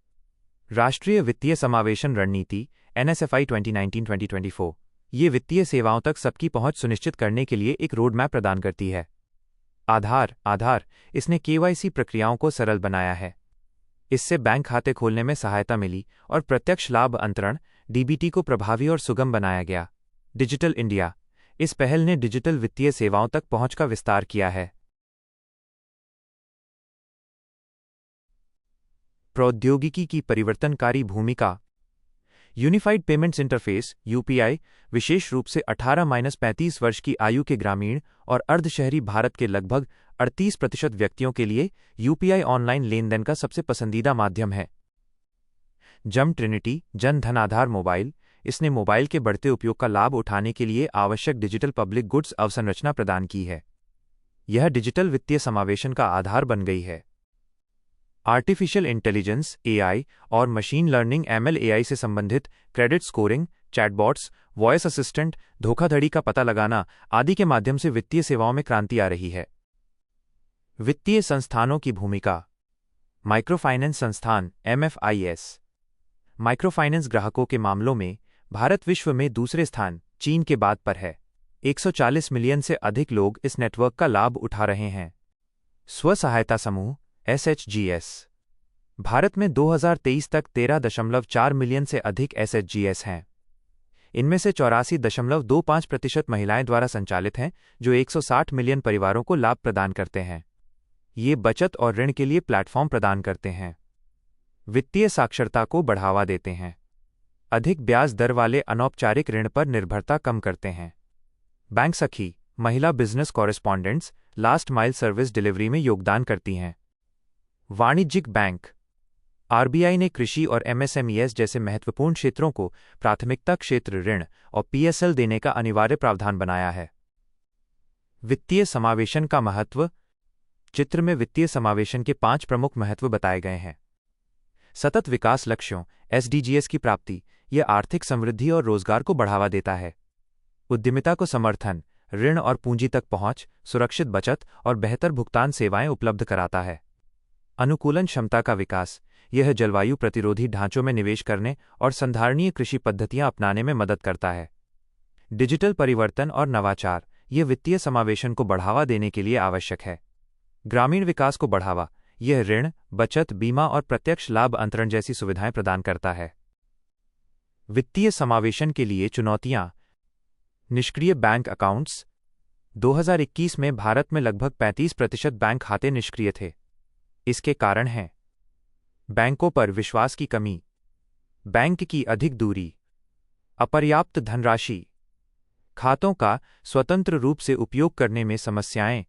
A: राष्ट्रीय वित्तीय समावेशन रणनीति NSFI 2019-2024, ये वित्तीय सेवाओं तक सबकी पहुंच सुनिश्चित करने के लिए एक रोड मैप प्रदान करती है। आधार, इसने KYC प्रक्रियाओं को सरल बनाया है। इससे बैंक खाते खोलने में सहायता मिली और प्रत्यक्ष लाभ अंतरण DBT को प्रभावी और सुगम बनाया गया। डिजिटल इंडिया, इस पहल ने डिजिटल वित्तीय सेवाओं तक पहुंच का विस्तार किया है। प्रौद्योगिकी की परिवर्तनकारी भूमिका। यूनिफाइड पेमेंट्स इंटरफेस UPI विशेष रूप से 18-35 वर्ष की आयु के ग्रामीण और अर्धशहरी भारत के लगभग 38% व्यक्तियों के लिए UPI ऑनलाइन लेनदेन का सबसे पसंदीदा माध्यम है। जम ट्रिनिटी जन धन आधार मोबाइल, इसने मोबाइल के बढ़ते उपयोग का लाभ उठाने के लिए आवश्यक डिजिटल पब्लिक गुड्स अवसंरचना प्रदान की है। यह डिजिटल वित्तीय समावेशन का आधार बन गई है। आर्टिफिशियल इंटेलिजेंस एआई और मशीन लर्निंग एमएल एआई से संबंधित credit scoring, chatbots, voice assistant, धोखाधड़ी का पता लगाना आदि के माध्यम से वित्तीय सेवाओं में क्रांति आ रही है। वित्तीय संस्थानों की भूमिका। माइक्रोफाइनेंस संस्थान एमएफआईएस। माइक्रोफाइनेंस ग्राहकों के मामलों में भारत विश्व में दूसरे स्थान चीन के बाद पर है। 140 मिलियन से अधिक लोग इस नेटवर्क का लाभ उठा रहे हैं। स्व सहायता समूह एसएचजीएस। भारत में 2023 तक 13.4 मिलियन से अधिक एसएचजीएस हैं। इनमें से 84.25% महिलाएं द्वारा संचालित हैं, जो 160 मिलियन परिवारों को लाभ प्रदान करते हैं। ये बचत और ऋण के लिए प्लेटफॉर्म प्रदान करते हैं। वित्तीय साक्षरता को बढ़ावा देते हैं। अधिक ब्याज दर वाले अनौपचारिक ऋण पर निर्भरता कम करते हैं। बैंक सखी महिला business correspondents last mile service delivery में योगदान करती हैं। वाणिज्यिक बैंक। आरबीआई ने कृषि और एमएसएमईएस जैसे महत्वपूर्ण क्षेत्रों को प्राथमिकता क्षेत्र ऋण और पीएसएल देने का अनिवार्य प्रावधान बनाया है। वित्तीय समावेशन का महत्व। चित्र में वित्तीय समावेशन के 5 प्रमुख महत्व बताए गए हैं। सतत विकास लक्ष्यों एसडीजीएस की प्राप्ति। यह आर्थिक समृद्धि और रोजगार को बढ़ावा देता है। उद्यमिता को समर्थन, ऋण और पूंजी तक पहुंच, सुरक्षित बचत और बेहतर भुगतान सेवाएं उपलब्ध कराता है। अनुकूलन क्षमता का विकास। यह जलवायु प्रतिरोधी ढांचों में निवेश करने और संधारणीय कृषि पद्धतियां अपनाने में मदद करता है। डिजिटल परिवर्तन और नवाचार। यह वित्तीय समावेशन को बढ़ावा देने के लिए आवश्यक है। ग्रामीण विकास को बढ़ावा। यह ऋण, बचत, बीमा और प्रत्यक्ष लाभ अंतरण जैसी सुविधाएं प्रदान करता है। वित्तीय समावेशन के लिए चुनौतियां। निष्क्रिय बैंक अकाउंट्स। 2021 में भारत में लगभग 35% बैंक खाते निष्क्रिय थे। इसके कारण हैं बैंकों पर विश्वास की कमी, बैंक की अधिक दूरी, अपर्याप्त धनराशि, खातों का स्वतंत्र रूप से उपयोग करने में समस्याएं,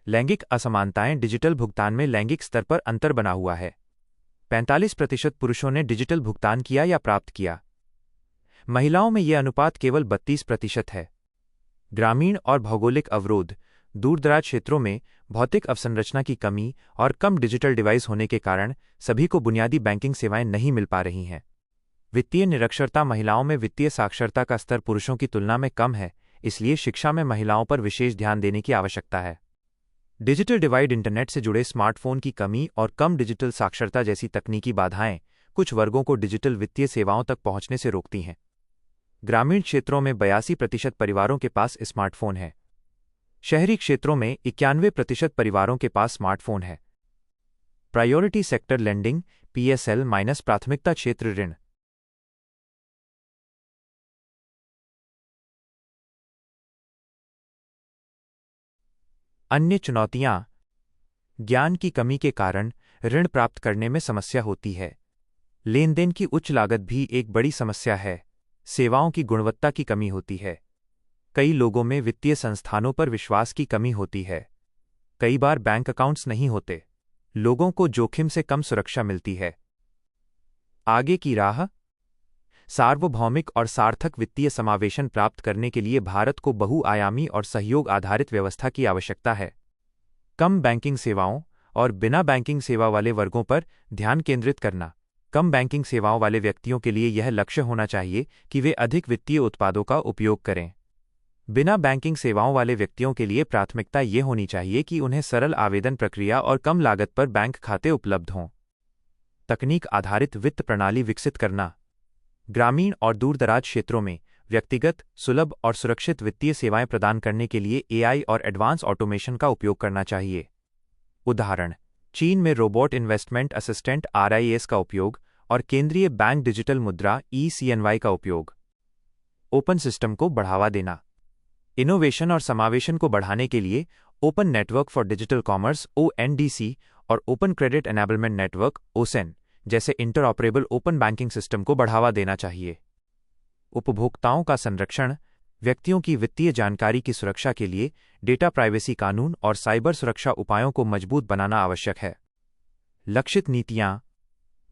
A: लैंगिक असमानताएं। डिजिटल भुगतान में लैंगिक स्तर पर अंतर बना हुआ है। 45% पुरुषों ने डिजिटल भुगतान किया या प्राप्त किया। महिलाओं में यह अनुपात केवल 32% है। ग्रामीण और भौगोलिक अवरोध। दूरदराज क्षेत्रों में भौतिक अवसंरचना की कमी और कम डिजिटल डिवाइस होने के कारण सभी को बुनियादी बैंकिंग सेवाएं नहीं मिल पा रही हैं। वित्तीय निरक्षरता। महिलाओं में वित्तीय साक्षरता का स्तर पुरुषों की तुलना में कम है, इसलिए शिक्षा में महिलाओं पर विशेष ध्यान देने की आवश्यकता है। Digital divide. इंटरनेट से जुड़े स्मार्टफोन की कमी और कम डिजिटल साक्षरता जैसी तकनीकी बाधाएं कुछ वर्गों को डिजिटल वित्तीय सेवाओं तक पहुंचने से रोकती हैं। ग्रामीण क्षेत्रों में 82% परिवारों के पास स्मार्टफोन है। शहरी क्षेत्रों में 91% परिवारों के पास स्मार्टफोन है। प्रायोरिटी सेक्टर लेंडिंग पीएसएल - प्राथमिकता क्षेत्र ऋण। अन्य चुनौतियां। ज्ञान की कमी के कारण ऋण प्राप्त करने में समस्या होती है। लेन देन की उच्च लागत भी एक बड़ी समस्या है। सेवाओं की गुणवत्ता की कमी होती है। कई लोगों में वित्तीय संस्थानों पर विश्वास की कमी होती है। कई बार बैंक अकाउंट्स नहीं होते। लोगों को जोखिम से कम सुरक्षा मिलती है। आगे की राह। सार्वभौमिक और सार्थक वित्तीय समावेशन प्राप्त करने के लिए भारत को बहुआयामी और सहयोग आधारित व्यवस्था की आवश्यकता है। कम बैंकिंग सेवाओं और बिना बैंकिंग सेवा वाले वर्गों पर ध्यान केंद्रित करना। कम बैंकिंग सेवाओं वाले व्यक्तियों के लिए यह लक्ष्य होना चाहिए कि वे अधिक वित्तीय उत्पादों का उपयोग करें। बिना बैंकिंग सेवाओं वाले व्यक्तियों के लिए प्राथमिकता ये होनी चाहिए कि उन्हें सरल आवेदन प्रक्रिया और कम लागत पर बैंक खाते उपलब्ध हों। तकनीक आधारित वित्त प्रणाली विकसित करना। ग्रामीण और दूरदराज क्षेत्रों में व्यक्तिगत, सुलभ और सुरक्षित वित्तीय सेवाएं प्रदान करने के लिए एआई और एडवांस ऑटोमेशन का उपयोग करना चाहिए। उदाहरण: चीन में रोबोट इन्वेस्टमेंट असिस्टेंट आरआईएस का उपयोग और केंद्रीय बैंक डिजिटल मुद्रा ईसीएनवाई का उपयोग। ओपन सिस्टम को बढ़ावा देना। इनोवेशन और समावेशन को बढ़ाने के लिए open network for digital commerce ONDC और open credit enablement network OCEN जैसे इंटरऑपरेबल ओपन बैंकिंग सिस्टम को बढ़ावा देना चाहिए। उपभोक्ताओं का संरक्षण। व्यक्तियों की वित्तीय जानकारी की सुरक्षा के लिए डेटा प्राइवेसी कानून और साइबर सुरक्षा उपायों को मजबूत बनाना आवश्यक है। लक्षित नीतियां।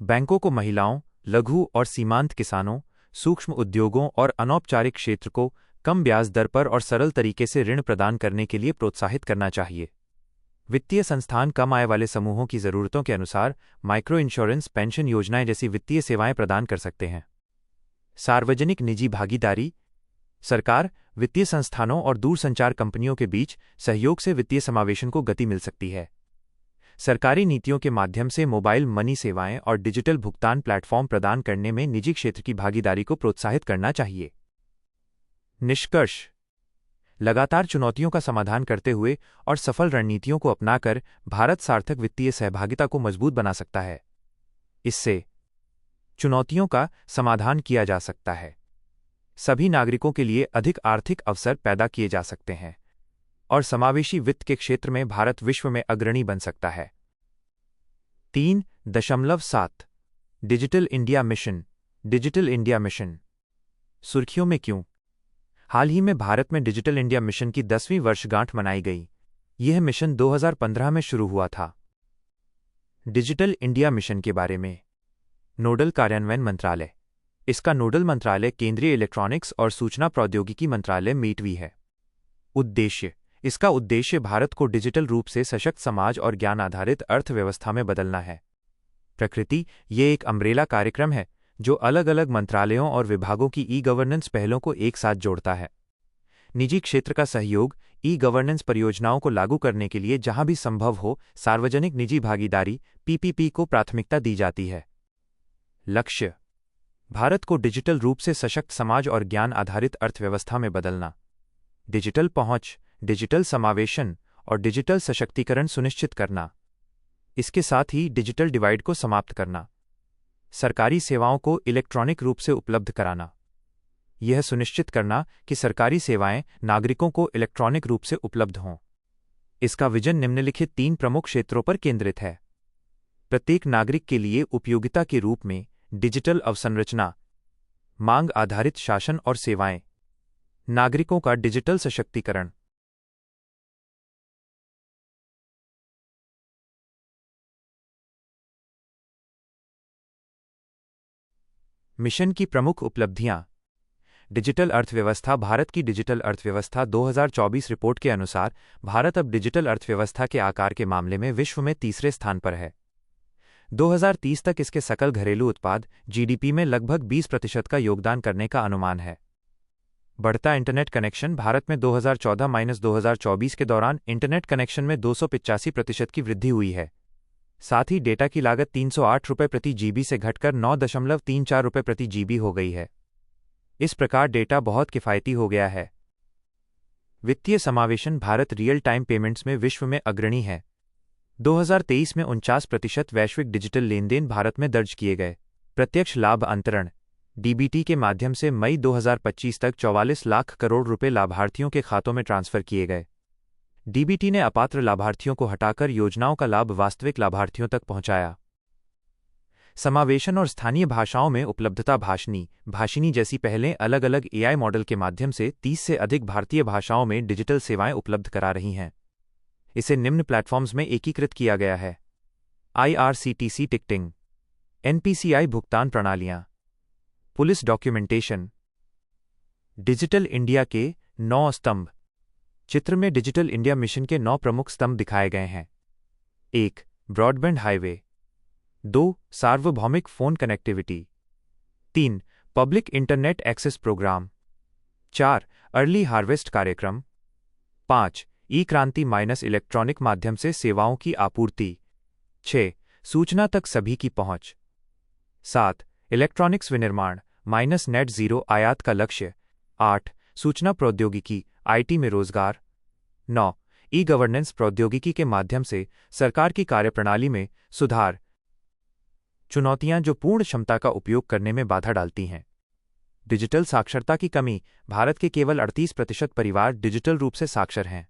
A: बैंकों को महिलाओं, लघु और सीमांत किसानों, सूक्ष्म उद्योगों और अनौपचारिक क्षेत्र को कम ब्याज दर पर और सरल तरीके से ऋण प्रदान करने के लिए प्रोत्साहित करना चाहिए। वित्तीय संस्थान कम आय वाले समूहों की ज़रूरतों के अनुसार माइक्रो इंश्योरेंस, पेंशन योजनाएं जैसी वित्तीय सेवाएं प्रदान कर सकते हैं। सार्वजनिक निजी भागीदारी। सरकार, वित्तीय संस्थानों और दूरसंचार कंपनियों के बीच सहयोग से वित्तीय समावेशन को गति मिल सकती है। सरकारी नीतियों के माध्यम से मोबाइल मनी सेवाएं और डिजिटल भुगतान प्लेटफॉर्म प्रदान करने में निजी क्षेत्र की भागीदारी को प्रोत्साहित करना चाहिए। निष्कर्ष: लगातार चुनौतियों का समाधान करते हुए और सफल रणनीतियों को अपनाकर भारत सार्थक वित्तीय सहभागिता को मजबूत बना सकता है। इससे चुनौतियों का समाधान किया जा सकता है, सभी नागरिकों के लिए अधिक आर्थिक अवसर पैदा किए जा सकते हैं और समावेशी वित्त के क्षेत्र में भारत विश्व में अग्रणी बन सकता है। 3.7 digital India mission. Digital India mission सुर्खियों में क्यों? हाल ही में भारत में डिजिटल इंडिया मिशन की 10वीं वर्षगांठ मनाई गई। यह मिशन 2015 में शुरू हुआ था। डिजिटल इंडिया मिशन के बारे में नोडल कार्यान्वयन मंत्रालय। इसका नोडल मंत्रालय केंद्रीय इलेक्ट्रॉनिक्स और सूचना प्रौद्योगिकी मंत्रालय मेटवी है। उद्देश्य: इसका उद्देश्य भारत को डिजिटल रूप से सशक्त समाज और ज्ञान आधारित अर्थव्यवस्था में बदलना है। प्रकृति: ये एक अम्ब्रेला कार्यक्रम है जो अलग अलग मंत्रालयों और विभागों की ई-गवर्नेंस पहलों को एक साथ जोड़ता है। निजी क्षेत्र का सहयोग: ई-गवर्नेंस परियोजनाओं को लागू करने के लिए जहां भी संभव हो सार्वजनिक निजी भागीदारी (पीपीपी) को प्राथमिकता दी जाती है। लक्ष्य: भारत को डिजिटल रूप से सशक्त समाज और ज्ञान आधारित अर्थव्यवस्था में बदलना। डिजिटल पहुंच, डिजिटल समावेशन और डिजिटल सशक्तिकरण सुनिश्चित करना। इसके साथ ही डिजिटल डिवाइड को समाप्त करना। सरकारी सेवाओं को इलेक्ट्रॉनिक रूप से उपलब्ध कराना। यह सुनिश्चित करना कि सरकारी सेवाएं नागरिकों को इलेक्ट्रॉनिक रूप से उपलब्ध हों। इसका विजन निम्नलिखित 3 प्रमुख क्षेत्रों पर केंद्रित है। प्रत्येक नागरिक के लिए उपयोगिता के रूप में डिजिटल अवसंरचना, मांग आधारित शासन और सेवाएं, नागरिकों का डिजिटल सशक्तिकरण। मिशन की प्रमुख उपलब्धियां। डिजिटल अर्थव्यवस्था। भारत की डिजिटल अर्थव्यवस्था 2024 रिपोर्ट के अनुसार भारत अब डिजिटल अर्थव्यवस्था के आकार के मामले में विश्व में तीसरे स्थान पर है। 2030 तक इसके सकल घरेलू उत्पाद (जीडीपी) में लगभग 20% का योगदान करने का अनुमान है। बढ़ता इंटरनेट कनेक्शन। भारत में 2014-2024 के दौरान इंटरनेट कनेक्शन में 285% की वृद्धि हुई है। साथ ही डेटा की लागत 308 रुपये प्रति जीबी से घटकर 9.34 रुपये प्रति जीबी हो गई है। इस प्रकार डेटा बहुत किफ़ायती हो गया है। वित्तीय समावेशन। भारत रियल टाइम पेमेंट्स में विश्व में अग्रणी है। 2023 में 49% वैश्विक डिजिटल लेनदेन भारत में दर्ज किए गए। प्रत्यक्ष लाभ अंतरण (डीबीटी) के माध्यम से मई 2025 तक 44 लाख करोड़ रुपए लाभार्थियों के खातों में ट्रांसफर किए गए। डीबीटी ने अपात्र लाभार्थियों को हटाकर योजनाओं का लाभ वास्तविक लाभार्थियों तक पहुंचाया। समावेशन और स्थानीय भाषाओं में उपलब्धता। भाषिनी जैसी पहलें अलग अलग एआई मॉडल के माध्यम से 30 से अधिक भारतीय भाषाओं में डिजिटल सेवाएं उपलब्ध करा रही हैं। इसे निम्न प्लेटफॉर्म्स में एकीकृत किया गया है: आईआरसीटीसी टिकटिंग, एनपीसीआई भुगतान प्रणालियां, पुलिस डॉक्यूमेंटेशन। डिजिटल इंडिया के 9 स्तंभ। चित्र में डिजिटल इंडिया मिशन के 9 प्रमुख स्तंभ दिखाए गए हैं। 1. Broadband highway. 2. सार्वभौमिक phone connectivity. 3. Public internet access programme. 4. Early harvest कार्यक्रम। 5. ई क्रांति - इलेक्ट्रॉनिक माध्यम से सेवाओं की आपूर्ति। 6. सूचना तक सभी की पहुंच। 7. इलेक्ट्रॉनिक्स विनिर्माण - नेट जीरो आयात का लक्ष्य। 8. सूचना प्रौद्योगिकी आईटी में रोजगार। 9. ई गवर्नेंस प्रौद्योगिकी के माध्यम से सरकार की कार्यप्रणाली में सुधार। चुनौतियां जो पूर्ण क्षमता का उपयोग करने में बाधा डालती हैं। डिजिटल साक्षरता की कमी। भारत के केवल 38% परिवार डिजिटल रूप से साक्षर हैं।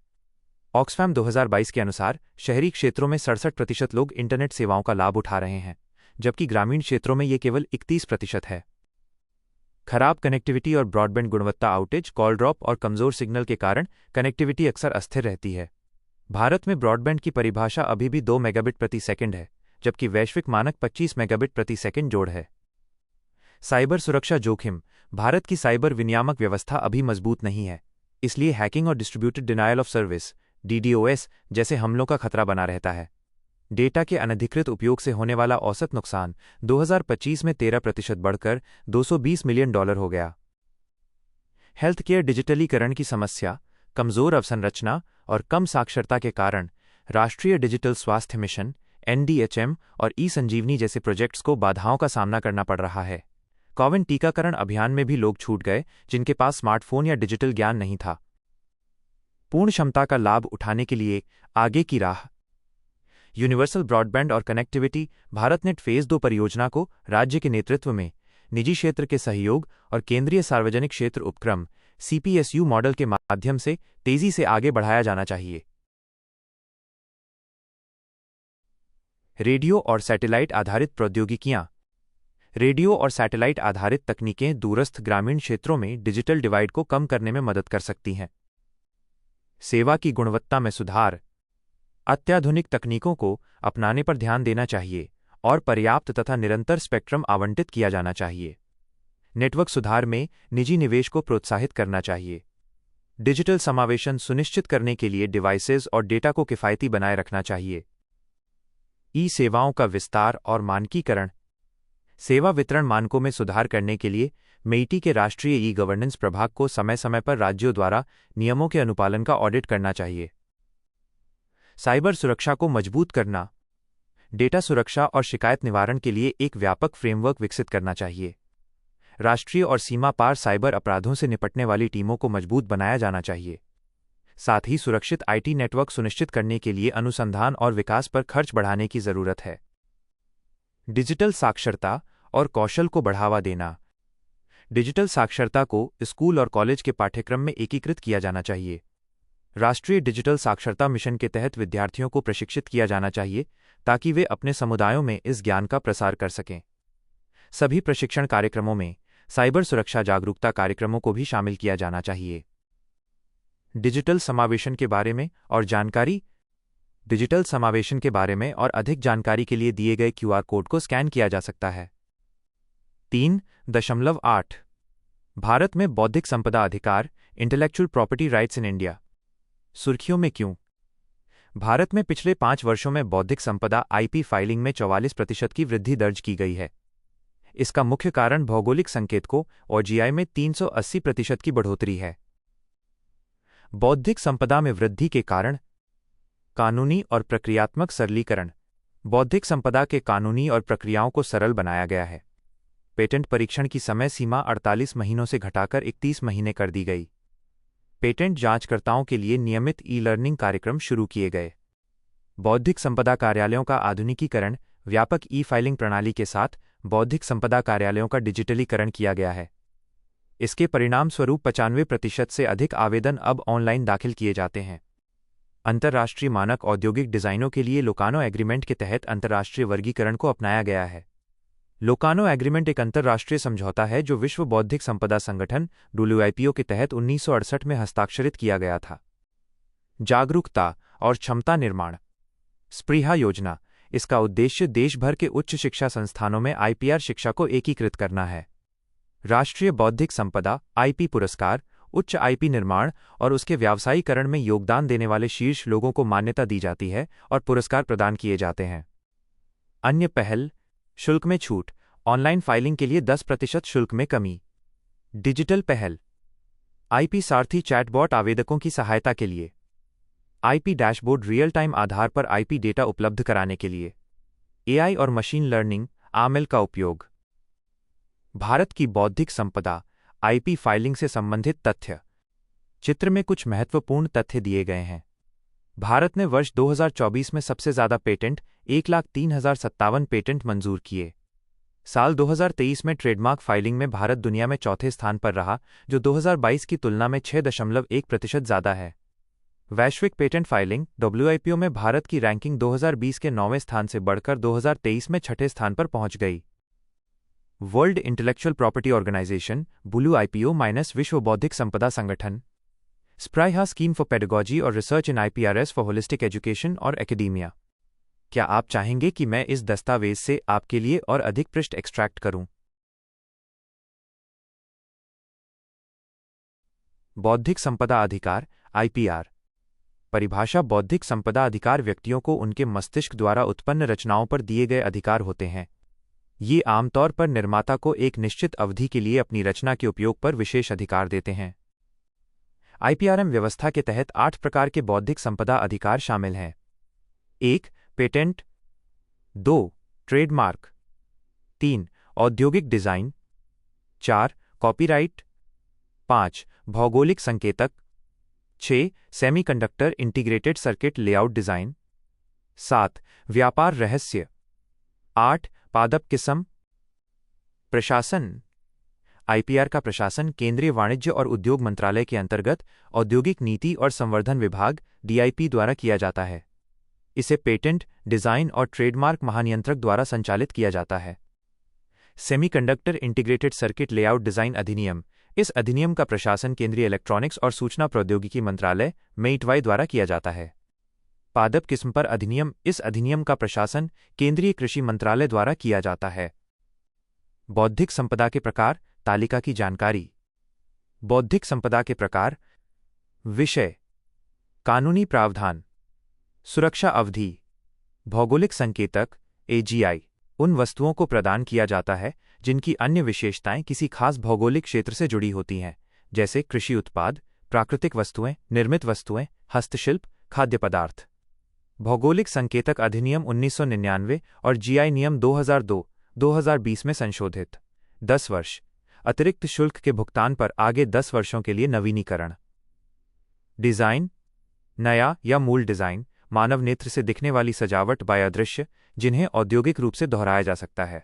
A: ऑक्सफैम 2022 के अनुसार शहरी क्षेत्रों में 67% लोग इंटरनेट सेवाओं का लाभ उठा रहे हैं, जबकि ग्रामीण क्षेत्रों में ये केवल 31% है। खराब कनेक्टिविटी और ब्रॉडबैंड गुणवत्ता। आउटेज, कॉल ड्रॉप और कमजोर सिग्नल के कारण कनेक्टिविटी अक्सर अस्थिर रहती है। भारत में ब्रॉडबैंड की परिभाषा अभी भी 2 मेगाबिट प्रति सेकंड है, जबकि वैश्विक मानक 25 मेगाबिट प्रति सेकंड जोड़ है। साइबर सुरक्षा जोखिम। भारत की साइबर विनियामक व्यवस्था अभी मजबूत नहीं है, इसलिए हैकिंग और distributed denial of service DDoS जैसे हमलों का खतरा बना रहता है। डेटा के अनधिकृत उपयोग से होने वाला औसत नुकसान 2025 में 13% बढ़कर $220 मिलियन हो गया। हेल्थ केयर डिजिटलीकरण की समस्या, कमजोर अवसंरचना और कम साक्षरता के कारण राष्ट्रीय डिजिटल स्वास्थ्य मिशन NDHM और ई-संजीवनी जैसे प्रोजेक्ट्स को बाधाओं का सामना करना पड़ रहा है। कोविड टीकाकरण अभियान में भी लोग छूट गए जिनके पास स्मार्टफोन या डिजिटल ज्ञान नहीं था। पूर्ण क्षमता का लाभ उठाने के लिए आगे की राह। यूनिवर्सल ब्रॉडबैंड और कनेक्टिविटी भारतनेट फेज 2 परियोजना को राज्य के नेतृत्व में निजी क्षेत्र के सहयोग और केंद्रीय सार्वजनिक क्षेत्र उपक्रम CPSU मॉडल के माध्यम से तेजी से आगे बढ़ाया जाना चाहिए। रेडियो और सैटेलाइट आधारित प्रौद्योगिकियां। रेडियो और सैटेलाइट आधारित तकनीकें दूरस्थ ग्रामीण क्षेत्रों में डिजिटल डिवाइड को कम करने में मदद कर सकती हैं। सेवा की गुणवत्ता में सुधार। अत्याधुनिक तकनीकों को अपनाने पर ध्यान देना चाहिए और पर्याप्त तथा निरंतर स्पेक्ट्रम आवंटित किया जाना चाहिए। नेटवर्क सुधार में निजी निवेश को प्रोत्साहित करना चाहिए। डिजिटल समावेशन सुनिश्चित करने के लिए डिवाइसेज और डेटा को किफायती बनाए रखना चाहिए। ई-सेवाओं का विस्तार और मानकीकरण। सेवा वितरण मानकों में सुधार करने के लिए मेईटी के राष्ट्रीय ई-गवर्नेंस प्रभाग को समय समय पर राज्यों द्वारा नियमों के अनुपालन का ऑडिट करना चाहिए। साइबर सुरक्षा को मजबूत करना। डेटा सुरक्षा और शिकायत निवारण के लिए एक व्यापक फ्रेमवर्क विकसित करना चाहिए। राष्ट्रीय और सीमा पार साइबर अपराधों से निपटने वाली टीमों को मजबूत बनाया जाना चाहिए। साथ ही सुरक्षित IT नेटवर्क सुनिश्चित करने के लिए अनुसंधान और विकास पर खर्च बढ़ाने की जरूरत है। डिजिटल साक्षरता और कौशल को बढ़ावा देना। डिजिटल साक्षरता को स्कूल और कॉलेज के पाठ्यक्रम में एकीकृत किया जाना चाहिए। राष्ट्रीय डिजिटल साक्षरता मिशन के तहत विद्यार्थियों को प्रशिक्षित किया जाना चाहिए ताकि वे अपने समुदायों में इस ज्ञान का प्रसार कर सकें। सभी प्रशिक्षण कार्यक्रमों में साइबर सुरक्षा जागरूकता कार्यक्रमों को भी शामिल किया जाना चाहिए। डिजिटल समावेशन के बारे में और जानकारी। डिजिटल समावेशन के बारे में और अधिक जानकारी के लिए दिए गए QR कोड को स्कैन किया जा सकता है। 3.8 भारत में बौद्धिक संपदा अधिकार, इंटेलेक्चुअल प्रॉपर्टी राइट्स इन इंडिया। सुर्खियों में क्यों? भारत में पिछले 5 वर्षों में बौद्धिक संपदा IP फाइलिंग में 44% की वृद्धि दर्ज की गई है। इसका मुख्य कारण भौगोलिक संकेतकों और GI में 380% की बढ़ोतरी है। बौद्धिक संपदा में वृद्धि के कारण। कानूनी और प्रक्रियात्मक सरलीकरण। बौद्धिक संपदा के कानूनी और प्रक्रियाओं को सरल बनाया गया है। पेटेंट परीक्षण की समय सीमा 48 महीनों से घटाकर 31 महीने कर दी गई। पेटेंट जांचकर्ताओं के लिए नियमित ई-लर्निंग कार्यक्रम शुरू किए गए। बौद्धिक संपदा कार्यालयों का आधुनिकीकरण। व्यापक ई-फाइलिंग प्रणाली के साथ बौद्धिक संपदा कार्यालयों का डिजिटलीकरण किया गया है। इसके परिणाम स्वरूप 95% से अधिक आवेदन अब ऑनलाइन दाखिल किए जाते हैं। अंतर्राष्ट्रीय मानक औद्योगिक डिजाइनों के लिए लोकानो एग्रीमेंट के तहत अंतर्राष्ट्रीय वर्गीकरण को अपनाया गया है। लोकानो एग्रीमेंट एक अंतर्राष्ट्रीय समझौता है जो विश्व बौद्धिक संपदा संगठन WIPO के तहत 1968 में हस्ताक्षरित किया गया था। जागरूकता और क्षमता निर्माण। स्पृहा योजना। इसका उद्देश्य देश भर के उच्च शिक्षा संस्थानों में IPR शिक्षा को एकीकृत करना है। राष्ट्रीय बौद्धिक संपदा IP पुरस्कार उच्च IP निर्माण और उसके व्यावसायीकरण में योगदान देने वाले शीर्ष लोगों को मान्यता दी जाती है और पुरस्कार प्रदान किए जाते हैं। अन्य पहल। शुल्क में छूट। ऑनलाइन फाइलिंग के लिए 10% शुल्क में कमी। डिजिटल पहल। IP सारथी चैटबॉट आवेदकों की सहायता के लिए। IP डैशबोर्ड रियल टाइम आधार पर IP डेटा उपलब्ध कराने के लिए। AI और मशीन लर्निंग AML का उपयोग। भारत की बौद्धिक संपदा IP फाइलिंग से संबंधित तथ्य। चित्र में कुछ महत्वपूर्ण तथ्य दिए गए हैं। भारत ने वर्ष 2024 में सबसे ज्यादा पेटेंट 1,03,057 पेटेंट मंजूर किए। साल 2023 में ट्रेडमार्क फाइलिंग में भारत दुनिया में चौथे स्थान पर रहा, जो 2022 की तुलना में 6.1% ज्यादा है। वैश्विक पेटेंट फाइलिंग WIPO में भारत की रैंकिंग 2020 के 9वें स्थान से बढ़कर 2023 में 6ठे स्थान पर पहुंच गई। World intellectual property organisation WIPO- विश्व बौद्धिक संपदा संगठन। स्प्राइहा स्कीम फॉर पेडागोजी और research in IPRS for holistic education और एकेडेमिया। क्या आप चाहेंगे कि मैं इस दस्तावेज से आपके लिए और अधिक पृष्ठ एक्सट्रैक्ट करूं? बौद्धिक संपदा अधिकार IPR परिभाषा बौद्धिक संपदा अधिकार व्यक्तियों को उनके मस्तिष्क द्वारा उत्पन्न रचनाओं पर दिए गए अधिकार होते हैं। ये आमतौर पर निर्माता को एक निश्चित अवधि के लिए अपनी रचना के उपयोग पर विशेष अधिकार देते हैं। आईपीआरएम व्यवस्था के तहत 8 प्रकार के बौद्धिक संपदा अधिकार शामिल हैं। 1. पेटेंट, 2. ट्रेडमार्क, 3. औद्योगिक डिजाइन, 4. कॉपीराइट, 5. भौगोलिक संकेतक, 6. Semiconductor integrated circuit layout design, 7. व्यापार रहस्य, 8. पादप किस्म। प्रशासन। आईपीआर का प्रशासन केंद्रीय वाणिज्य और उद्योग मंत्रालय के अंतर्गत औद्योगिक नीति और संवर्धन विभाग DIP द्वारा किया जाता है। इसे पेटेंट, डिजाइन और ट्रेडमार्क महानियंत्रक द्वारा संचालित किया जाता है। Semiconductor integrated circuit layout design अधिनियम। इस अधिनियम का प्रशासन केंद्रीय इलेक्ट्रॉनिक्स और सूचना प्रौद्योगिकी मंत्रालय MEITY द्वारा किया जाता है। पादप किस्म पर अधिनियम। इस अधिनियम का प्रशासन केंद्रीय कृषि मंत्रालय द्वारा किया जाता है। बौद्धिक संपदा के प्रकार, तालिका की जानकारी। बौद्धिक संपदा के प्रकार। विषय, कानूनी प्रावधान, सुरक्षा अवधि, भौगोलिक संकेतक AGI उन वस्तुओं को प्रदान किया जाता है जिनकी अन्य विशेषताएं किसी खास भौगोलिक क्षेत्र से जुड़ी होती हैं, जैसे कृषि उत्पाद, प्राकृतिक वस्तुएं, निर्मित वस्तुएं, हस्तशिल्प, खाद्य पदार्थ। भौगोलिक संकेतक अधिनियम 1999 और GI नियम 2002-2020 में संशोधित। 10 वर्ष अतिरिक्त शुल्क के भुगतान पर आगे 10 वर्षों के लिए नवीनीकरण। डिजाइन, नया या मूल डिजाइन, मानव नेत्र से दिखने वाली सजावट बाय अदृश्य जिन्हें औद्योगिक रूप से दोहराया जा सकता है।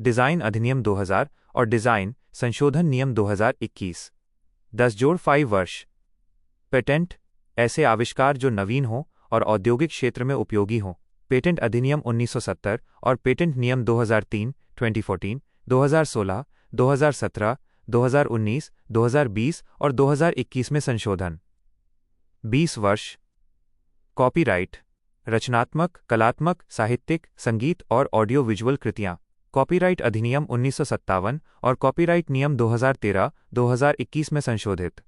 A: डिजाइन अधिनियम 2000 और डिजाइन संशोधन नियम 2021। 10-5 वर्ष। पेटेंट, ऐसे आविष्कार जो नवीन हों और औद्योगिक क्षेत्र में उपयोगी हों। पेटेंट अधिनियम 1970 और पेटेंट नियम 2003, 2014, 2016, 2017, 2019, 2020 और 2021 में संशोधन। 20 वर्ष। कॉपीराइट, रचनात्मक, कलात्मक, साहित्यिक, संगीत और ऑडियो विजुअल कृतियां। कॉपीराइट अधिनियम 1957 और कॉपीराइट नियम 2013, 2021 में संशोधित।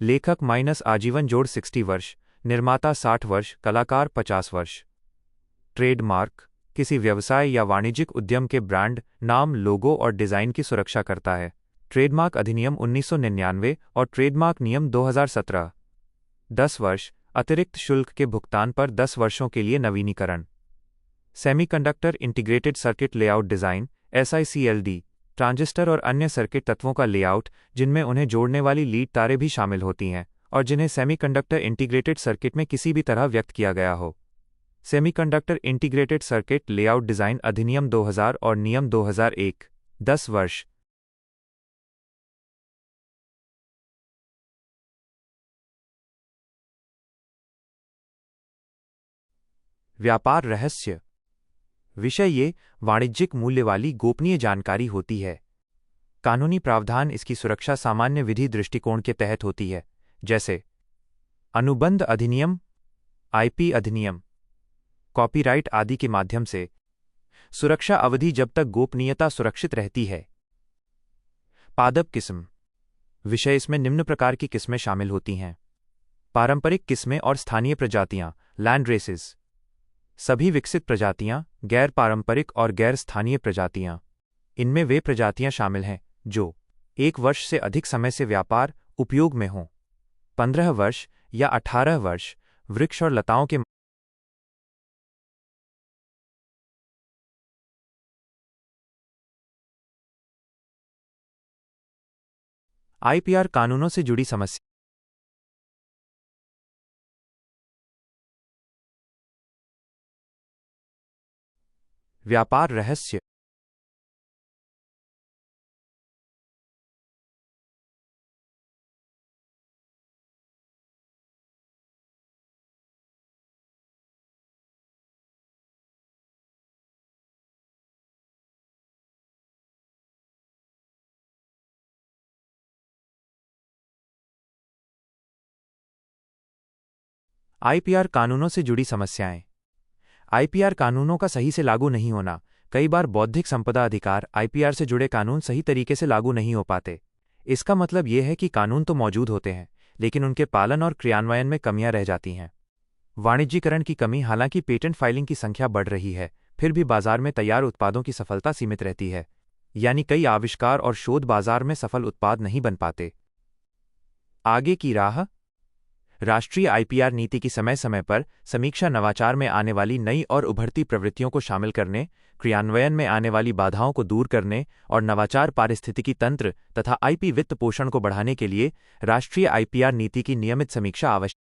A: लेखक माइनस आजीवन जोड़ 60 वर्ष, निर्माता 60 वर्ष, कलाकार 50 वर्ष। ट्रेडमार्क, किसी व्यवसाय या वाणिज्यिक उद्यम के ब्रांड, नाम, लोगो और डिजाइन की सुरक्षा करता है। ट्रेडमार्क अधिनियम 1999 और ट्रेडमार्क नियम 2017। 10 वर्ष अतिरिक्त शुल्क के भुगतान पर 10 वर्षों के लिए नवीनीकरण। Semiconductor integrated circuit layout design SICLD, transistor और अन्य सर्किट तत्वों का लेआउट जिनमें उन्हें जोड़ने वाली लीड तारें भी शामिल होती हैं और जिन्हें सेमीकंडक्टर इंटीग्रेटेड सर्किट में किसी भी तरह व्यक्त किया गया हो। Semiconductor integrated circuit layout design अधिनियम 2000 और नियम 2001। 10 वर्ष। व्यापार रहस्य। विषय ये वाणिज्यिक मूल्य वाली गोपनीय जानकारी होती है। कानूनी प्रावधान इसकी सुरक्षा सामान्य विधि दृष्टिकोण के तहत होती है, जैसे अनुबंध अधिनियम, IP अधिनियम, कॉपीराइट आदि के माध्यम से। सुरक्षा अवधि जब तक गोपनीयता सुरक्षित रहती है। पादप किस्म। विषय इसमें निम्न प्रकार की किस्में शामिल होती हैं। पारंपरिक किस्में और स्थानीय प्रजातियां, लैंड रेसेस। सभी विकसित प्रजातियां, गैर पारंपरिक और गैर स्थानीय प्रजातियां। इनमें वे प्रजातियां शामिल हैं जो 1 वर्ष से अधिक समय से व्यापार उपयोग में हों। 15 वर्ष या 18 वर्ष। वृक्ष और लताओं के IPR कानूनों से जुड़ी समस्या। व्यापार रहस्य। IPR कानूनों से जुड़ी समस्याएं। IPR कानूनों का सही से लागू नहीं होना। कई बार बौद्धिक संपदा अधिकार IPR से जुड़े कानून सही तरीके से लागू नहीं हो पाते। इसका मतलब यह है कि कानून तो मौजूद होते हैं, लेकिन उनके पालन और क्रियान्वयन में कमियां रह जाती हैं। वाणिज्यीकरण की कमी। हालांकि पेटेंट फाइलिंग की संख्या बढ़ रही है, फिर भी बाजार में तैयार उत्पादों की सफलता सीमित रहती है, यानी कई आविष्कार और शोध बाजार में सफल उत्पाद नहीं बन पाते। आगे की राह। राष्ट्रीय आईपीआर नीति की समय समय पर समीक्षा, नवाचार में आने वाली नई और उभरती प्रवृत्तियों को शामिल करने, क्रियान्वयन में आने वाली बाधाओं को दूर करने और नवाचार पारिस्थितिकी तंत्र तथा आईपी वित्त पोषण को बढ़ाने के लिए राष्ट्रीय आईपीआर नीति की नियमित समीक्षा आवश्यक।